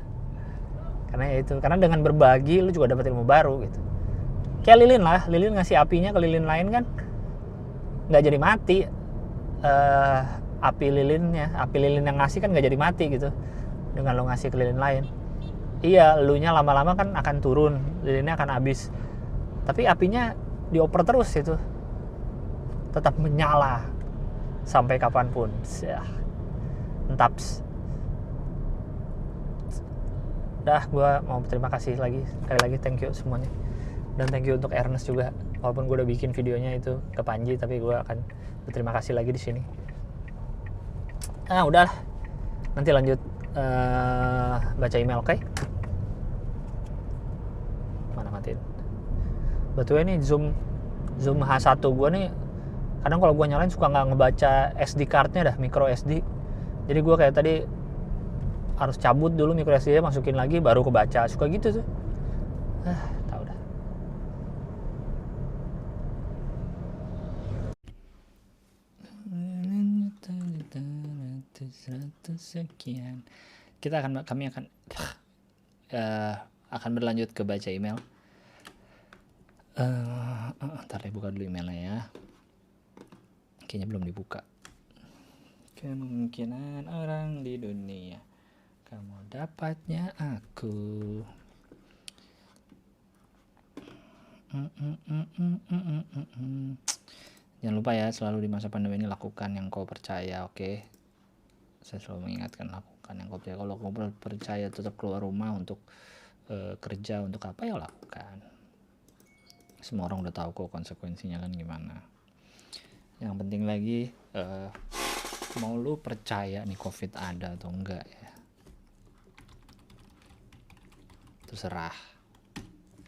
Karena dengan berbagi lu juga dapat ilmu baru gitu. Kayak lilin ngasih apinya ke lilin lain kan nggak jadi mati. Api lilin yang ngasih kan nggak jadi mati gitu dengan lo ngasih ke lilin lain. Iya, elunya lama-lama kan akan turun, lilinnya akan habis, tapi apinya dioper terus itu, tetap menyala sampai kapanpun. Entaps. Dah, gue mau terima kasih sekali lagi, thank you semuanya, dan thank you untuk Ernest juga, walaupun gue udah bikin videonya itu ke Panji, tapi gue akan berterima kasih lagi di sini. Udah, nanti lanjut baca email, oke? Mana matiin? Betul ini Zoom H1 gue nih, kadang kalau gue nyalain suka nggak ngebaca SD cardnya dah, micro SD. Jadi gue kayak tadi harus cabut dulu micro SD-nya, masukin lagi baru kebaca, suka gitu tuh. Tahu dah. Sekian. Kami akan berlanjut ke baca email. Ntar deh, buka dulu emailnya ya. Kayaknya belum dibuka. Kemungkinan orang di dunia, kamu dapatnya aku. Jangan lupa ya, selalu di masa pandemi ini lakukan yang kau percaya, oke? Saya selalu mengingatkan, lakukan yang kau percaya. Kalau kau percaya tetap keluar rumah untuk kerja, untuk apa ya lakukan. Semua orang udah tahu kok konsekuensinya kan gimana. Yang penting lagi mau lu percaya nih COVID ada atau enggak ya, terserah.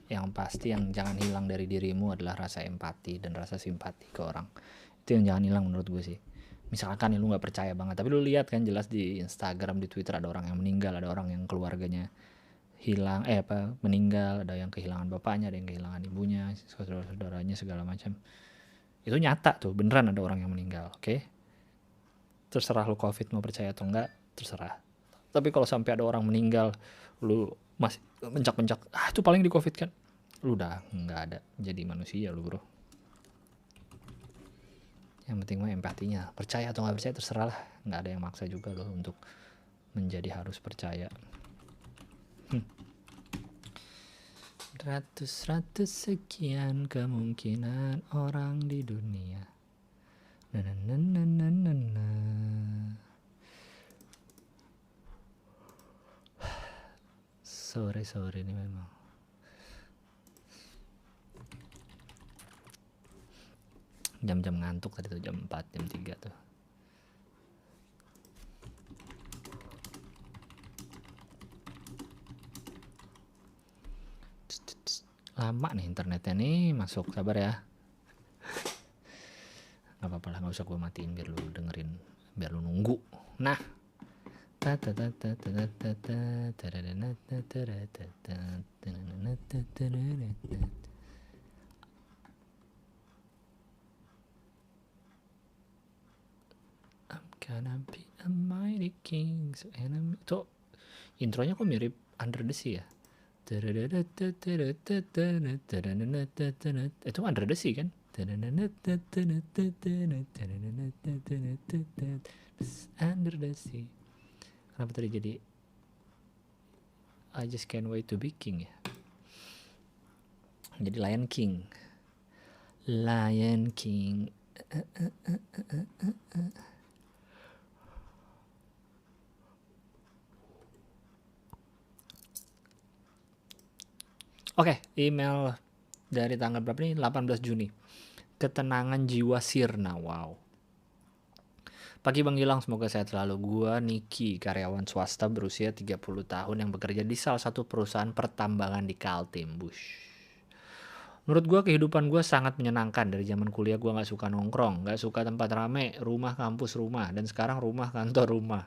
Yang pasti yang jangan hilang dari dirimu adalah rasa empati dan rasa simpati ke orang. Itu yang jangan hilang menurut gue sih. Misalkan lu nggak percaya banget, tapi lu lihat kan jelas di Instagram, di Twitter ada orang yang meninggal, ada orang yang keluarganya meninggal, ada yang kehilangan bapaknya, ada yang kehilangan ibunya, saudara-saudaranya, segala macam. Itu nyata tuh, beneran ada orang yang meninggal, oke? Terserah lu COVID mau percaya atau enggak, terserah. Tapi kalau sampai ada orang meninggal, lu masih mencak-mencak, itu paling di COVID kan, lu udah nggak ada jadi manusia lu, bro. Yang penting mah empatinya. Percaya atau nggak percaya terserah lah, nggak ada yang maksa juga loh untuk menjadi harus percaya. Ratus sekian kemungkinan orang di dunia. Sore ini memang. Jam-jam ngantuk tadi tuh, jam 4, jam 3 tuh. Lama nih internetnya nih masuk, sabar ya. Gak apa-apa lah, gak usah gue matiin biar lu dengerin, biar lu nunggu. Nah, gonna be a mighty king. Itu intronya kok mirip Under the Sea ya? Itu Under the Sea kan? Under the Sea. Kenapa tadi jadi I just can't wait to be king ya? Jadi Lion King. Oke, email dari tanggal berapa nih? 18 Juni. Ketenangan jiwa sirna. Wow. Pagi Bang Gilang, semoga sehat selalu. Gua Niki, karyawan swasta berusia 30 tahun yang bekerja di salah satu perusahaan pertambangan di Kaltim. Bush. Menurut gue kehidupan gue sangat menyenangkan. Dari zaman kuliah gue gak suka nongkrong, gak suka tempat rame, rumah kampus rumah, dan sekarang rumah kantor rumah.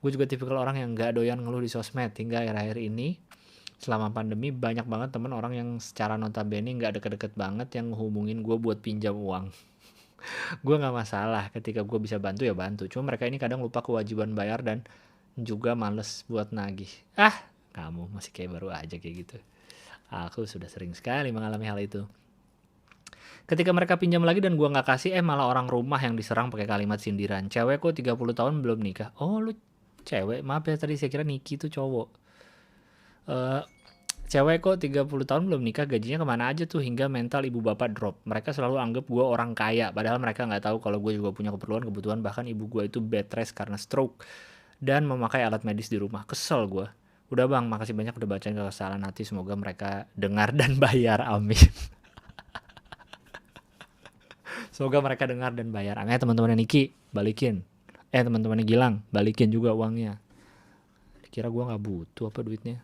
Gue juga tipikal orang yang gak doyan ngeluh di sosmed. Hingga akhir-akhir ini selama pandemi banyak banget temen orang yang secara notabene gak deket-deket banget yang ngehubungin gue buat pinjam uang. Gue gak masalah ketika gue bisa bantu ya bantu. Cuma mereka ini kadang lupa kewajiban bayar dan juga males buat nagih. Kamu masih kayak baru aja kayak gitu. Aku sudah sering sekali mengalami hal itu. Ketika mereka pinjam lagi dan gua nggak kasih, malah orang rumah yang diserang pakai kalimat sindiran. Cewek kok 30 tahun belum nikah. Oh lu cewek, maaf ya tadi saya kira Niki tuh cowok. Cewek kok 30 tahun belum nikah, gajinya kemana aja tuh hingga mental ibu bapak drop. Mereka selalu anggap gue orang kaya, padahal mereka nggak tahu kalau gue juga punya kebutuhan. Bahkan ibu gue itu bed rest karena stroke dan memakai alat medis di rumah. Kesel gue. Udah bang, makasih banyak udah bacain kekesalan hati. Semoga mereka dengar dan bayar, amin. Semoga mereka dengar dan bayar, amin. Teman-temannya Niki, balikin. Teman-temannya Gilang, balikin juga uangnya. Dikira gue gak butuh apa duitnya.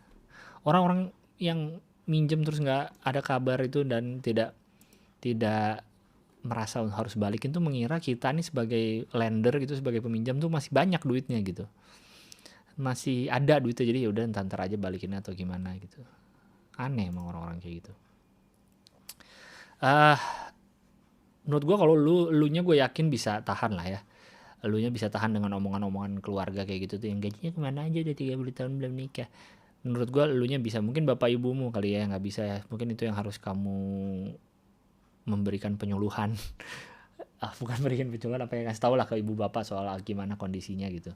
Orang-orang yang minjem terus gak ada kabar itu dan tidak merasa harus balikin tuh mengira kita nih sebagai lender gitu, sebagai peminjam tuh masih banyak duitnya gitu. Masih ada duitnya, jadi ya udah ntar aja balikin atau gimana gitu. Aneh emang orang-orang kayak gitu. Menurut gue kalau lu nya gue yakin bisa tahan lah ya. Lu nya bisa tahan dengan omongan-omongan keluarga kayak gitu tuh, yang gajinya kemana aja udah 30 tahun belum nikah. Menurut gue lu nya bisa, mungkin bapak ibumu kali ya yang nggak bisa ya. Mungkin itu yang harus kamu memberikan penyuluhan. Bukan berikan penyuluhan, apa ya, kasih tau lah ke ibu bapak soal gimana kondisinya gitu.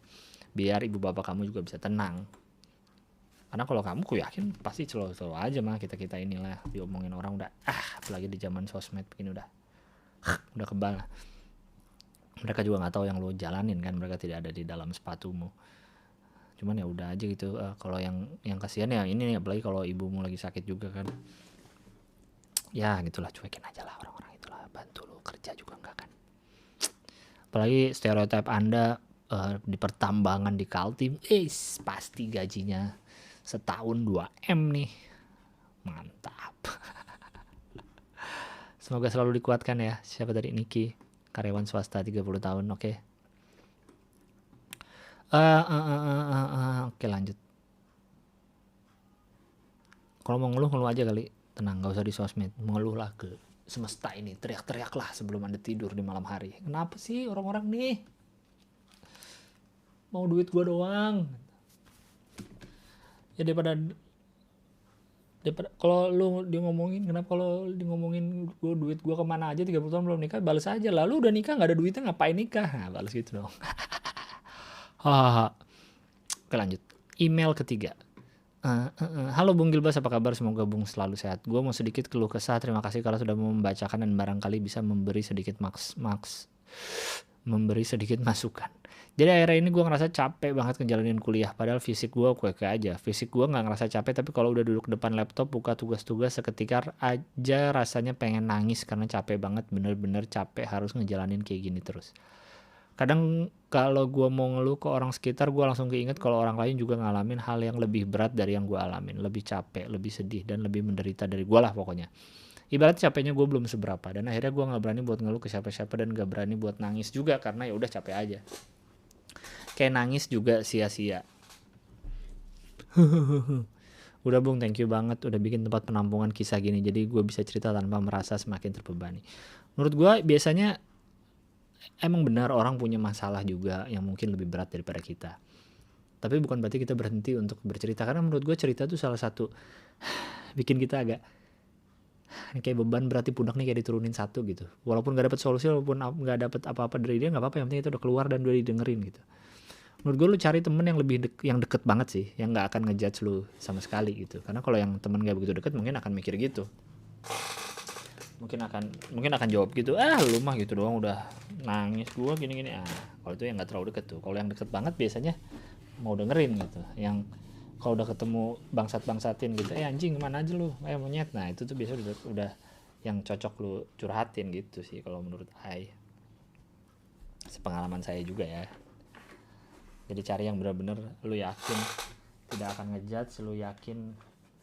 Biar ibu bapak kamu juga bisa tenang. Karena kalau kamu, aku yakin pasti slow aja mah kita inilah diomongin orang udah apalagi di zaman sosmed begini udah kebal. Mereka juga nggak tahu yang lo jalanin kan, mereka tidak ada di dalam sepatumu. Cuman ya udah aja gitu. Kalau yang kasihan ya ini, apalagi kalau ibumu lagi sakit juga kan. Ya gitulah, cuekin aja lah orang-orang itulah, bantu lo kerja juga enggak kan. Apalagi stereotip Anda di pertambangan di Kaltim, pasti gajinya setahun 2M nih. Mantap. Semoga selalu dikuatkan ya. Siapa tadi? Niki, karyawan swasta 30 tahun. Oke. Oke, lanjut. Kalau mau ngeluh aja kali. Tenang, gak usah di sosmed. Mengeluh lah ke semesta ini. Teriak-teriak lah sebelum Anda tidur di malam hari. Kenapa sih orang-orang nih mau duit gua doang? Ya daripada kalau lu ngomongin, kenapa kalau ngomongin gua duit gua kemana aja 30 tahun belum nikah, balas aja lah. Lu udah nikah gak ada duitnya ngapain nikah? Nah, balas gitu dong. Oke, lanjut. Email ketiga. Halo Bung Gilbas, apa kabar? Semoga Bung selalu sehat. Gue mau sedikit keluh kesah. Terima kasih kalau sudah membacakan dan barangkali bisa memberi sedikit memberi sedikit masukan. Jadi akhirnya ini gue ngerasa capek banget ngejalanin kuliah. Padahal fisik gue kuek aja. Fisik gue gak ngerasa capek, tapi kalau udah duduk depan laptop buka tugas-tugas seketika aja rasanya pengen nangis karena capek banget. Bener-bener capek harus ngejalanin kayak gini terus. Kadang kalau gue mau ngeluh ke orang sekitar, gue langsung keinget kalau orang lain juga ngalamin hal yang lebih berat dari yang gue alamin. Lebih capek, lebih sedih, dan lebih menderita dari gue lah pokoknya. Ibarat capeknya gue belum seberapa. Dan akhirnya gue gak berani buat ngeluh ke siapa-siapa dan gak berani buat nangis juga. Karena ya udah capek aja. Kayak nangis juga sia-sia. Udah Bung, thank you banget. Udah bikin tempat penampungan kisah gini. Jadi gue bisa cerita tanpa merasa semakin terbebani. Menurut gue biasanya emang benar orang punya masalah juga yang mungkin lebih berat daripada kita. Tapi bukan berarti kita berhenti untuk bercerita. Karena menurut gue cerita tuh salah satu bikin kita agak kayak beban berarti pundak nih kayak diturunin satu gitu. Walaupun gak dapet solusi, walaupun gak dapet apa-apa dari dia, gak apa-apa. Yang penting itu udah keluar dan udah didengerin gitu. Menurut gue lu cari temen yang lebih yang deket banget sih. Yang gak akan ngejudge lu sama sekali gitu. Karena kalau yang temen gak begitu deket mungkin akan mikir gitu. Mungkin akan jawab gitu, lu mah gitu doang udah nangis gue gini-gini. Kalau itu yang nggak terlalu deket tuh. Kalau yang deket banget biasanya mau dengerin gitu, yang kalau udah ketemu bangsat-bangsatin gitu, anjing kemana aja lu, monyet, nah itu tuh biasanya udah yang cocok lu curhatin gitu sih kalau menurut sepengalaman saya juga ya. Jadi cari yang benar-benar lu yakin tidak akan ngejudge, lu yakin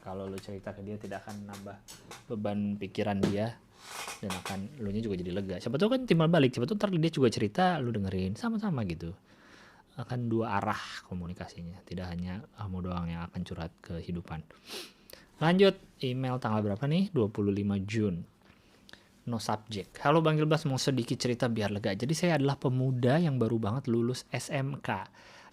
kalau lu cerita ke dia tidak akan nambah beban pikiran dia, dan akan lu nya juga jadi lega. Siapa tahu kan timbal balik, siapa tahu ntar dia juga cerita, lu dengerin sama-sama gitu. Akan dua arah komunikasinya, tidak hanya kamu doang yang akan curhat kehidupan. Lanjut, email tanggal berapa nih? 25 Jun. No subject. Halo Bang Gilbas, mau sedikit cerita biar lega. Jadi saya adalah pemuda yang baru banget lulus SMK.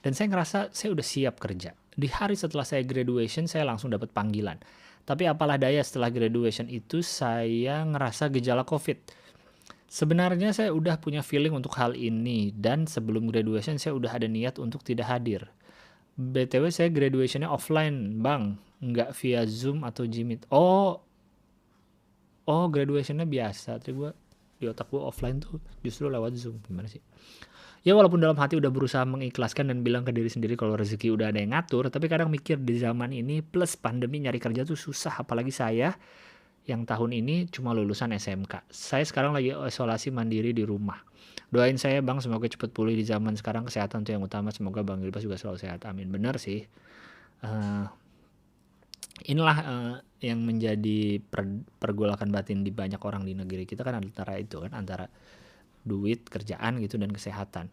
Dan saya ngerasa saya udah siap kerja. Di hari setelah saya graduation, saya langsung dapat panggilan. Tapi apalah daya, setelah graduation itu saya ngerasa gejala COVID. Sebenarnya saya udah punya feeling untuk hal ini, dan sebelum graduation saya udah ada niat untuk tidak hadir. BTW saya graduationnya offline, Bang. Nggak via Zoom atau Gmeet. Oh, graduationnya biasa. Tapi di otak gue offline tuh justru lewat Zoom. Gimana sih? Ya walaupun dalam hati udah berusaha mengikhlaskan dan bilang ke diri sendiri kalau rezeki udah ada yang ngatur, tapi kadang mikir di zaman ini plus pandemi nyari kerja tuh susah, apalagi saya yang tahun ini cuma lulusan SMK. Saya sekarang lagi isolasi mandiri di rumah. Doain saya Bang, semoga cepat pulih di zaman sekarang, kesehatan tuh yang utama. Semoga Bang Gilbas juga selalu sehat, amin. Benar sih. Inilah yang menjadi pergolakan batin di banyak orang di negeri kita kan, antara itu kan, antara duit, kerjaan gitu, dan kesehatan.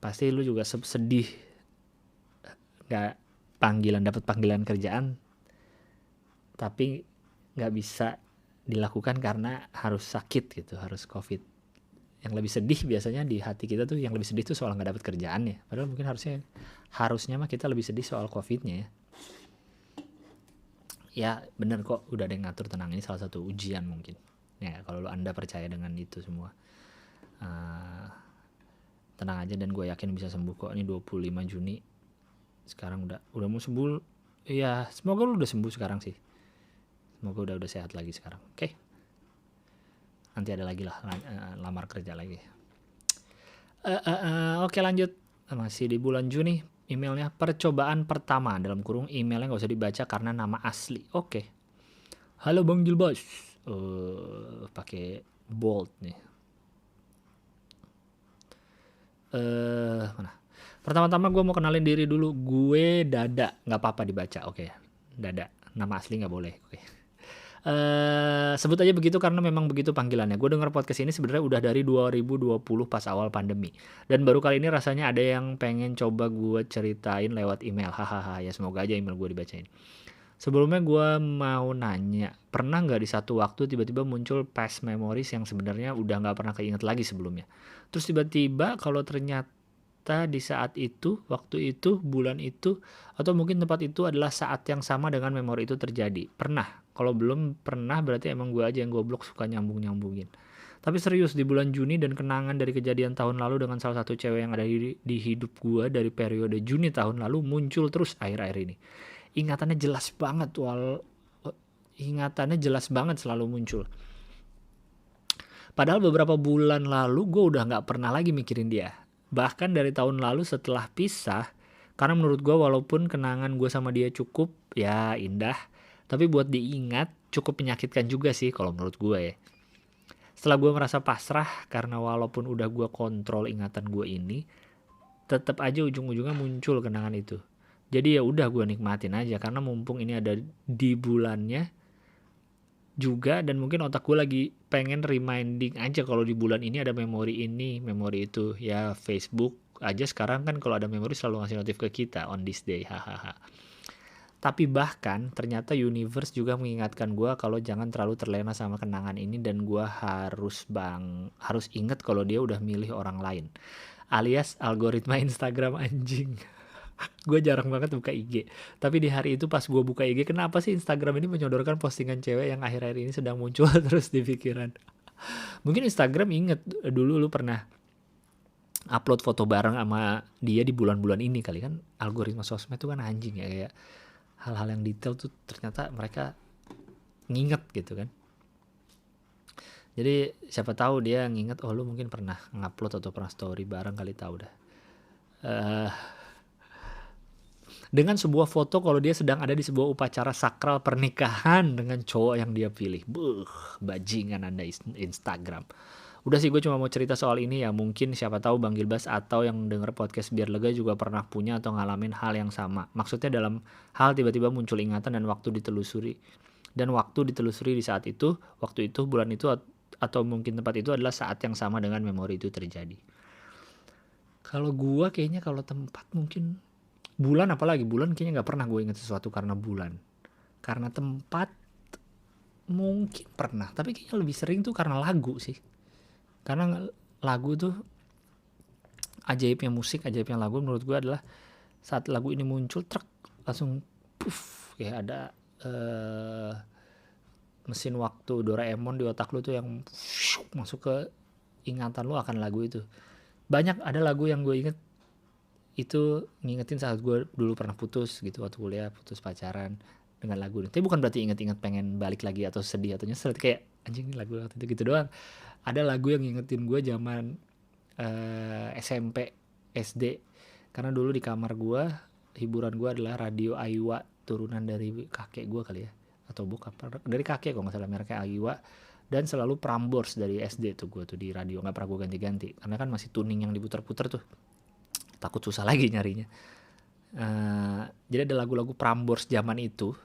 Pasti lu juga sedih dapat panggilan kerjaan tapi nggak bisa dilakukan karena harus sakit gitu, harus COVID. Yang lebih sedih biasanya di hati kita tuh, yang lebih sedih tuh soal nggak dapat kerjaan ya. Padahal mungkin harusnya mah kita lebih sedih soal COVID-nya ya. Ya bener kok, udah ada yang ngatur, tenang, ini salah satu ujian mungkin. Ya kalau Anda percaya dengan itu semua, tenang aja, dan gue yakin bisa sembuh kok. Ini 25 Juni sekarang udah mau sembuh. Ya semoga lu udah sembuh sekarang sih. Semoga udah sehat lagi sekarang. Oke. Nanti ada lagi lah lamar kerja lagi. Oke, lanjut. Masih di bulan Juni. Emailnya percobaan pertama, dalam kurung emailnya nggak usah dibaca karena nama asli. Oke. Halo Bang Gilbas. Pakai bold nih. Mana? Pertama-tama gue mau kenalin diri dulu. Gue Dada. Nggak apa-apa dibaca. Oke. Dada. Nama asli nggak boleh. Oke. Sebut aja begitu karena memang begitu panggilannya. Gue denger podcast ini sebenarnya udah dari 2020 pas awal pandemi, dan baru kali ini rasanya ada yang pengen coba gue ceritain lewat email. Hahaha, ya semoga aja email gue dibacain. Sebelumnya gue mau nanya, pernah nggak di satu waktu tiba-tiba muncul past memories yang sebenarnya udah nggak pernah keinget lagi sebelumnya, terus tiba-tiba kalau ternyata di saat itu, waktu itu, bulan itu, atau mungkin tempat itu adalah saat yang sama dengan memori itu terjadi? Pernah? Kalau belum pernah berarti emang gue aja yang goblok suka nyambung-nyambungin. Tapi serius, di bulan Juni dan kenangan dari kejadian tahun lalu dengan salah satu cewek yang ada di hidup gue dari periode Juni tahun lalu muncul terus akhir-akhir ini. Ingatannya jelas banget selalu muncul. Padahal beberapa bulan lalu gue udah gak pernah lagi mikirin dia. Bahkan dari tahun lalu setelah pisah, karena menurut gue walaupun kenangan gue sama dia cukup ya indah, tapi buat diingat cukup menyakitkan juga sih kalau menurut gue ya. Setelah gue merasa pasrah karena walaupun udah gue kontrol ingatan gue ini, tetap aja ujung-ujungnya muncul kenangan itu. Jadi ya udah gue nikmatin aja karena mumpung ini ada di bulannya juga, dan mungkin otak gue lagi pengen reminding aja kalau di bulan ini ada memori ini, memori itu. Ya Facebook aja sekarang kan kalau ada memori selalu ngasih notif ke kita on this day, hahaha. Tapi bahkan ternyata universe juga mengingatkan gue kalau jangan terlalu terlena sama kenangan ini, dan gue harus inget kalau dia udah milih orang lain, alias algoritma Instagram anjing. Gue jarang banget buka IG, tapi di hari itu pas gue buka IG, kenapa sih Instagram ini menyodorkan postingan cewek yang akhir-akhir ini sedang muncul terus di pikiran. Mungkin Instagram inget dulu lu pernah upload foto bareng sama dia di bulan-bulan ini kali kan. Algoritma sosmed tuh kan anjing ya, kayak hal-hal yang detail tuh ternyata mereka nginget gitu kan. Jadi siapa tahu dia nginget, oh lu mungkin pernah ngupload atau pernah story bareng kali, tahu dah. dengan sebuah foto kalau dia sedang ada di sebuah upacara sakral pernikahan dengan cowok yang dia pilih. Bajingan Anda Instagram. Udah sih, gue cuma mau cerita soal ini ya. Mungkin siapa tahu Bang Gilbas atau yang denger podcast Biar Lega juga pernah punya atau ngalamin hal yang sama. Maksudnya dalam hal tiba-tiba muncul ingatan dan waktu ditelusuri. Dan waktu ditelusuri di saat itu, waktu itu, bulan itu, atau mungkin tempat itu adalah saat yang sama dengan memori itu terjadi. Kalau gue kayaknya kalau tempat mungkin bulan, apalagi bulan kayaknya nggak pernah gue ingat sesuatu karena bulan. Karena tempat mungkin pernah, tapi kayaknya lebih sering tuh karena lagu sih. Karena lagu tuh ajaibnya musik, ajaibnya lagu menurut gue adalah saat lagu ini muncul, truk langsung puff, kayak ada mesin waktu Doraemon di otak lu tuh yang masuk ke ingatan lu akan lagu itu. Banyak ada lagu yang gue inget itu ngingetin saat gue dulu pernah putus gitu waktu kuliah, putus pacaran dengan lagu ini. Tapi bukan berarti inget-inget pengen balik lagi atau sedih atau nyesel, kayak anjing lagu waktu itu gitu doang. Ada lagu yang ngingetin gue zaman SMP, SD. Karena dulu di kamar gue hiburan gue adalah radio Aiwa, turunan dari kakek gue kali ya, atau bokap dari kakek kalau nggak salah, mereknya Aiwa. Dan selalu Prambors dari SD tuh gue tuh di radio, nggak pernah gue ganti-ganti karena kan masih tuning yang diputar-putar tuh, takut susah lagi nyarinya. Jadi ada lagu-lagu Prambors zaman itu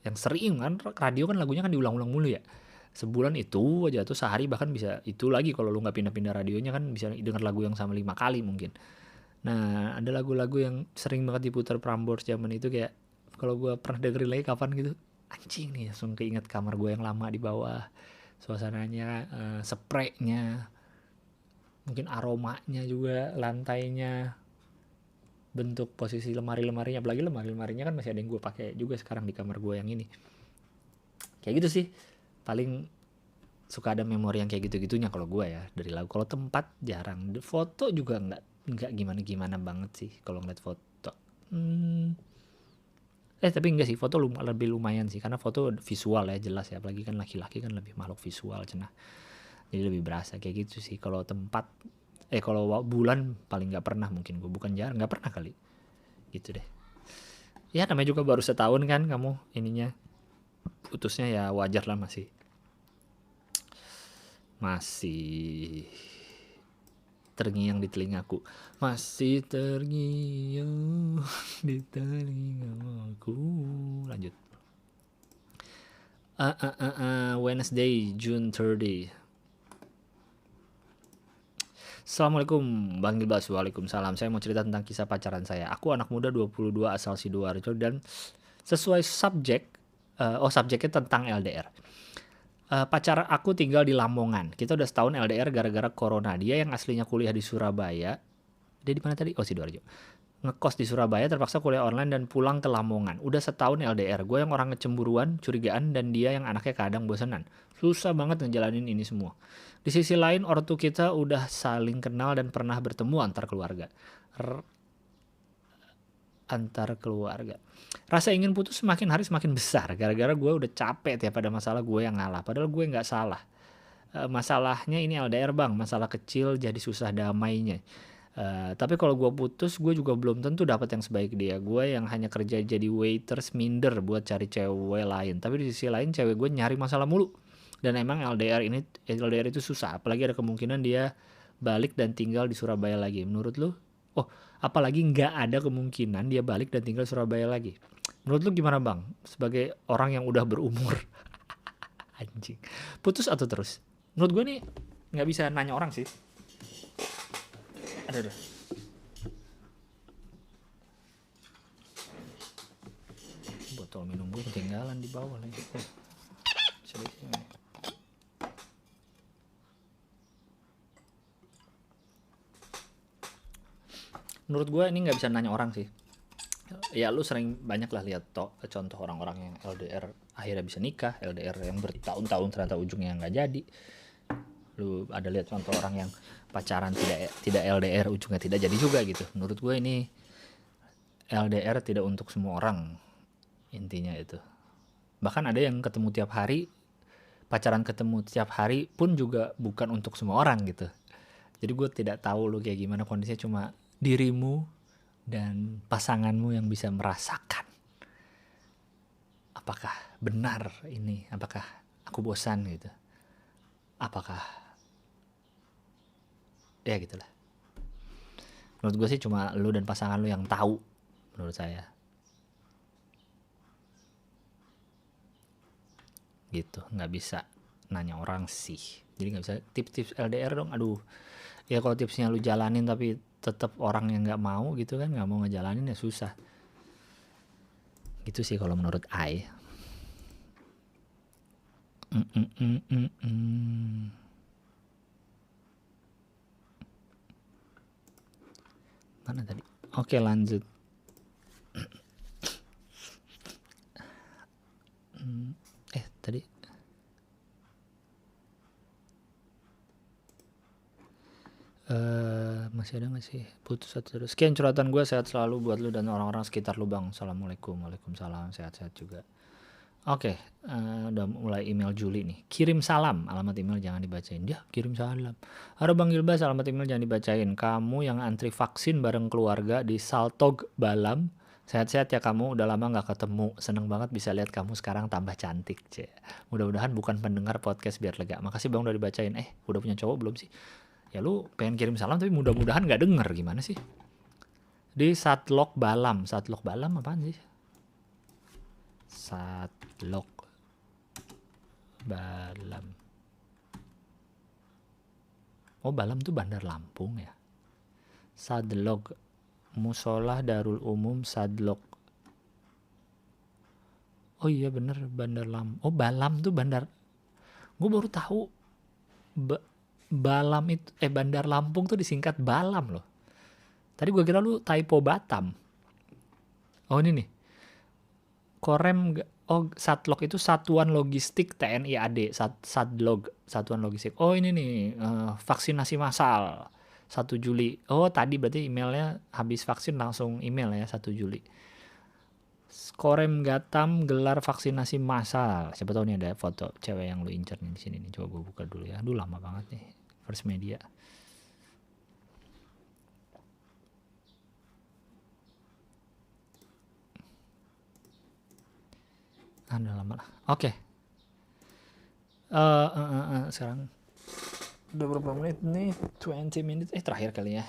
yang sering kan, radio kan lagunya kan diulang-ulang mulu ya, sebulan itu aja tuh, sehari bahkan bisa itu lagi kalau lu nggak pindah-pindah radionya kan bisa denger lagu yang sama 5 kali mungkin. Nah ada lagu-lagu yang sering banget diputar Prambors zaman itu, kayak kalau gue pernah dengerin lagi kapan gitu, anjing nih langsung keinget kamar gue yang lama di bawah, suasananya, spraynya, mungkin aromanya juga, lantainya, bentuk posisi lemari-lemarinya, apalagi lemari-lemarinya kan masih ada yang gue pakai juga sekarang di kamar gue yang ini. Kayak gitu sih, paling suka ada memori yang kayak gitu-gitunya kalau gue ya dari lagu. Kalau tempat jarang, foto juga nggak gimana-gimana banget sih kalau ngeliat foto. Tapi enggak sih, foto lebih lumayan sih karena foto visual ya, jelas ya, apalagi kan laki-laki kan lebih makhluk visual cenah, jadi lebih berasa kayak gitu sih. Kalau tempat kalau bulan paling nggak pernah, mungkin gue bukan jarang, nggak pernah kali gitu deh ya. Namanya juga baru setahun kan kamu ininya putusnya, ya wajar lah, masih terngiang di telingaku, masih terngiang di telingaku. Lanjut. Wednesday, June 30. Assalamualaikum Bang Gilbas. Waalaikumsalam. Saya mau cerita tentang kisah pacaran saya. Aku anak muda 22 asal Sidoarjo dan sesuai subjeknya tentang LDR. Pacar aku tinggal di Lamongan. Kita udah setahun LDR gara-gara corona. Dia yang aslinya kuliah di Surabaya. Dia di mana tadi? Oh, Sidoarjo. Ngekos di Surabaya, terpaksa kuliah online dan pulang ke Lamongan. Udah setahun LDR. Gue yang orang ngecemburuan, curigaan, dan dia yang anaknya kadang bosenan. Susah banget ngejalanin ini semua. Di sisi lain, ortu kita udah saling kenal dan pernah bertemu antar keluarga. Rasa ingin putus semakin hari semakin besar. Gara-gara gue udah capek tiap ada masalah gue yang ngalah. Padahal gue gak salah. Masalahnya ini LDR bang. Masalah kecil jadi susah damainya. Tapi kalau gue putus, gue juga belum tentu dapat yang sebaik dia. Gue yang hanya kerja jadi waiters minder buat cari cewek lain. Tapi di sisi lain cewek gue nyari masalah mulu. Dan emang LDR itu susah. Apalagi ada kemungkinan dia balik dan tinggal di Surabaya lagi. Menurut lu? Apalagi nggak ada kemungkinan dia balik dan tinggal di Surabaya lagi. Menurut lu gimana bang? Sebagai orang yang udah berumur. Anjing. Putus atau terus? Menurut gue nih nggak bisa nanya orang sih. Aduh. Botol minum gue ketinggalan di bawah lagi. Menurut gue ini nggak bisa nanya orang sih. Ya lu sering banyak lah lihat contoh orang-orang yang LDR akhirnya bisa nikah, LDR yang bertahun-tahun ternyata ujungnya nggak jadi. Lu ada lihat contoh orang yang pacaran tidak LDR ujungnya tidak jadi juga gitu. Menurut gue ini LDR tidak untuk semua orang, intinya itu. Bahkan ada yang ketemu tiap hari, pacaran ketemu tiap hari pun juga bukan untuk semua orang gitu. Jadi gue tidak tahu lu kayak gimana kondisinya, cuma dirimu dan pasanganmu yang bisa merasakan apakah benar ini, apakah aku bosan gitu, apakah ya gitulah. Menurut gue sih cuma lu dan pasangan lu yang tahu, menurut saya gitu. Nggak bisa nanya orang sih, jadi nggak bisa tips-tips LDR dong. Aduh, ya kalau tipsnya lu jalanin tapi tetap orang yang nggak mau gitu kan, nggak mau ngejalanin ya susah gitu sih kalau menurut I. Mana tadi? Oke, lanjut. Tadi masih ada nggak sih? Putus satu terus. Sekian curhatan gue, sehat selalu buat lu dan orang-orang sekitar lu bang. Assalamualaikum. Waalaikumsalam, sehat-sehat juga. Oke, udah mulai email Juli nih. Kirim salam, alamat email jangan dibacain. Dia kirim salam. Halo Bang Gilbas, alamat email jangan dibacain. Kamu yang antri vaksin bareng keluarga di Saltog Balam. Sehat-sehat ya kamu, udah lama gak ketemu. Seneng banget bisa lihat kamu sekarang tambah cantik. Mudah-mudahan bukan pendengar podcast biar lega. Makasih Bang udah dibacain. Udah punya cowok belum sih? Ya lu pengen kirim salam tapi mudah-mudahan gak denger, gimana sih? Di Satlok Balam. Satlok Balam apaan sih? Satlok Balam. Oh, Balam tuh Bandar Lampung ya. Sadlok, Musolah Darul Umum Sadlok. Oh iya bener, Bandar Lampung. Oh, Balam tuh bandar. Gue baru tahu Balam itu Bandar Lampung tuh disingkat Balam loh. Tadi gue kira lu typo Batam. Oh ini nih. Korem, Satlok itu Satuan Logistik TNI AD. Sadlog, Satuan Logistik. Oh ini nih, vaksinasi massal 1 Juli. Oh tadi berarti emailnya habis vaksin langsung email ya 1 Juli. Korem Gatam gelar vaksinasi massal. Siapa tahu nih ada foto cewek yang lu incer nih di sini nih. Coba gue buka dulu ya. Aduh lama banget nih. First Media. Udah lama lah. Oke. Sekarang udah berapa menit nih? 20 menit. Terakhir kali ya.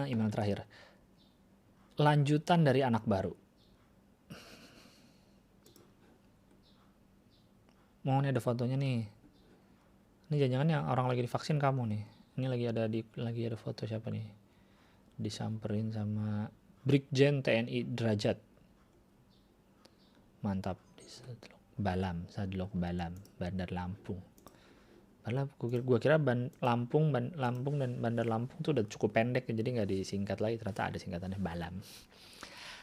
Email terakhir. Lanjutan dari anak baru. Mau nih ada fotonya nih. Ini jangan-jangan yang orang lagi divaksin kamu nih. Ini lagi ada foto siapa nih? Disamperin sama Brigjen TNI Derajat. Mantap. Sadlok Balam, Bandar Lampung. Padahal gue kira Lampung dan Bandar Lampung tuh udah cukup pendek jadi nggak disingkat lagi, ternyata ada singkatannya Balam.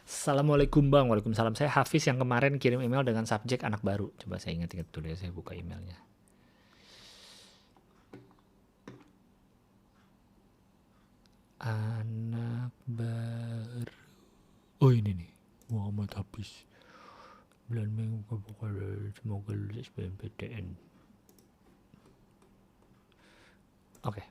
Assalamualaikum Bang. Waalaikumsalam. Saya Hafiz yang kemarin kirim email dengan subjek anak baru. Coba saya ingat-ingat dulu ya, saya buka emailnya. Anak baru. Oh ini nih, Muhammad Hafiz. Bulan Mei semoga lulus SBMPTN. Oke.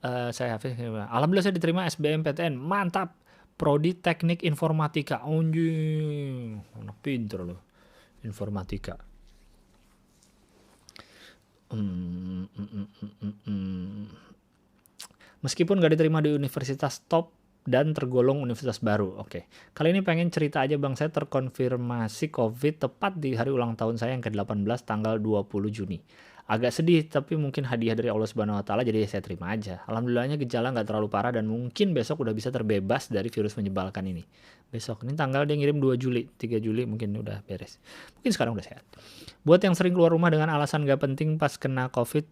Saya Hafiz. Alhamdulillah saya diterima SBMPTN. Mantap. Prodi Teknik Informatika. Anjing. Anak pinter loh. Informatika. Meskipun gak diterima di universitas top dan tergolong universitas baru. Oke. Kali ini pengen cerita aja Bang, saya terkonfirmasi COVID tepat di hari ulang tahun saya yang ke-18 tanggal 20 Juni. Agak sedih tapi mungkin hadiah dari Allah Subhanahu wa taala jadi saya terima aja. Alhamdulillahnya gejala nggak terlalu parah dan mungkin besok udah bisa terbebas dari virus menyebalkan ini. Besok ini tanggal dia ngirim 2 Juli, 3 Juli mungkin udah beres. Mungkin sekarang udah sehat. Buat yang sering keluar rumah dengan alasan nggak penting pas kena COVID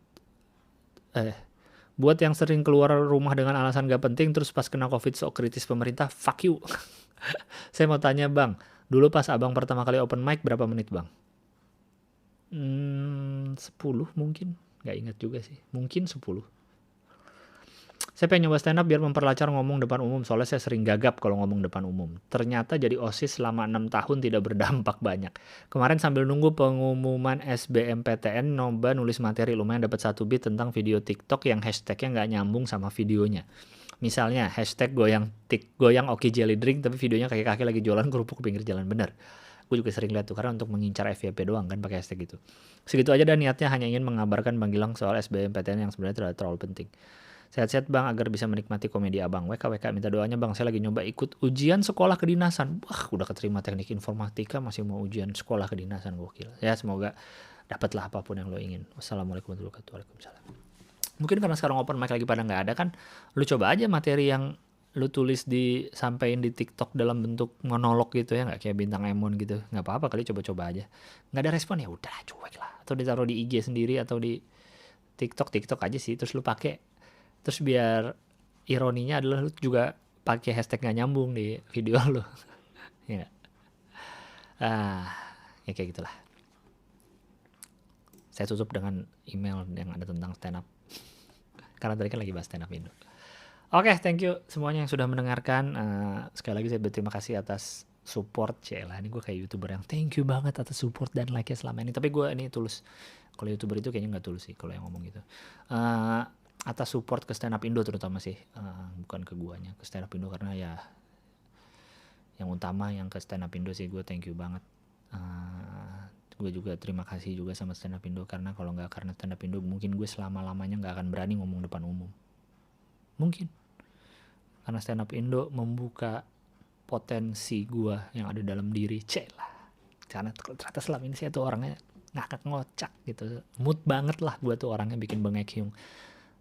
Buat yang sering keluar rumah dengan alasan gak penting terus pas kena COVID sok kritis pemerintah, fuck you. Saya mau tanya Bang, dulu pas Abang pertama kali open mic berapa menit Bang? 10 mungkin, gak ingat juga sih, mungkin 10. Saya pengen nyoba stand up biar memperlancar ngomong depan umum, soalnya saya sering gagap kalau ngomong depan umum. Ternyata jadi OSIS selama 6 tahun tidak berdampak banyak. Kemarin sambil nunggu pengumuman SBMPTN, nyoba nulis materi, lumayan dapat 1 bit tentang video TikTok yang hashtagnya nggak nyambung sama videonya. Misalnya hashtag goyang Oki Jelly Drink, tapi videonya kaki-kaki lagi jualan kerupuk pinggir jalan. Bener. Gue juga sering lihat tuh, karena untuk mengincar FYP doang kan pakai hashtag gitu. Segitu aja, dan niatnya hanya ingin mengabarkan Bang Gilang soal SBMPTN yang sebenarnya tidak terlalu penting. Sehat-sehat Bang, agar bisa menikmati komedi Abang. WKWK minta doanya Bang, saya lagi nyoba ikut ujian sekolah kedinasan. Wah, udah keterima teknik informatika, masih mau ujian sekolah kedinasan, gokil. Ya, semoga dapatlah apapun yang lo ingin. Wassalamualaikum warahmatullahi wabarakatuh. Waalaikumsalam. Mungkin karena sekarang open mic lagi pada nggak ada kan, lu coba aja materi yang lu tulis disampaikan di TikTok dalam bentuk monolog gitu ya, nggak kayak Bintang Emon gitu. Nggak apa-apa kali, coba-coba aja. Nggak ada respon ya udah cuek lah. Atau ditaruh di IG sendiri atau di TikTok aja sih, terus lu pakai. Terus biar ironinya adalah lu juga pakai hashtag nggak nyambung di video lu. Ya nggak? Ya kayak gitulah. Saya tutup dengan email yang ada tentang stand up. Karena tadi kan lagi bahas stand up Indo. Oke, thank you semuanya yang sudah mendengarkan. Sekali lagi saya berterima kasih atas support. Celah, ini gue kayak YouTuber yang thank you banget atas support dan like-nya selama ini. Tapi gue ini tulus. Kalau YouTuber itu kayaknya nggak tulus sih kalau yang ngomong gitu. Atas support ke stand up Indo terutama sih, bukan ke guanya, ke stand up Indo, karena ya yang utama yang ke stand up Indo sih gue thank you banget. Gue juga terima kasih juga sama stand up Indo, karena kalau nggak karena stand up Indo mungkin gue selama-lamanya nggak akan berani ngomong depan umum. Mungkin karena stand up Indo membuka potensi gue yang ada dalam diri. Celah, karena ternyata selama ini saya tuh orangnya ngakak ngocak gitu, mood banget lah gue tuh orangnya, bikin bengek hyung.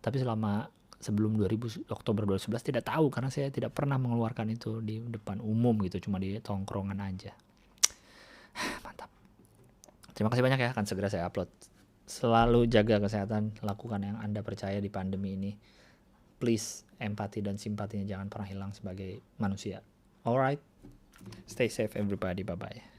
Tapi sebelum Oktober 2011 tidak tahu, karena saya tidak pernah mengeluarkan itu di depan umum gitu, cuma di tongkrongan aja. Mantap. Terima kasih banyak ya, akan segera saya upload. Selalu jaga kesehatan, lakukan yang Anda percaya di pandemi ini. Please, empati dan simpatinya jangan pernah hilang sebagai manusia. Alright, stay safe everybody, bye-bye.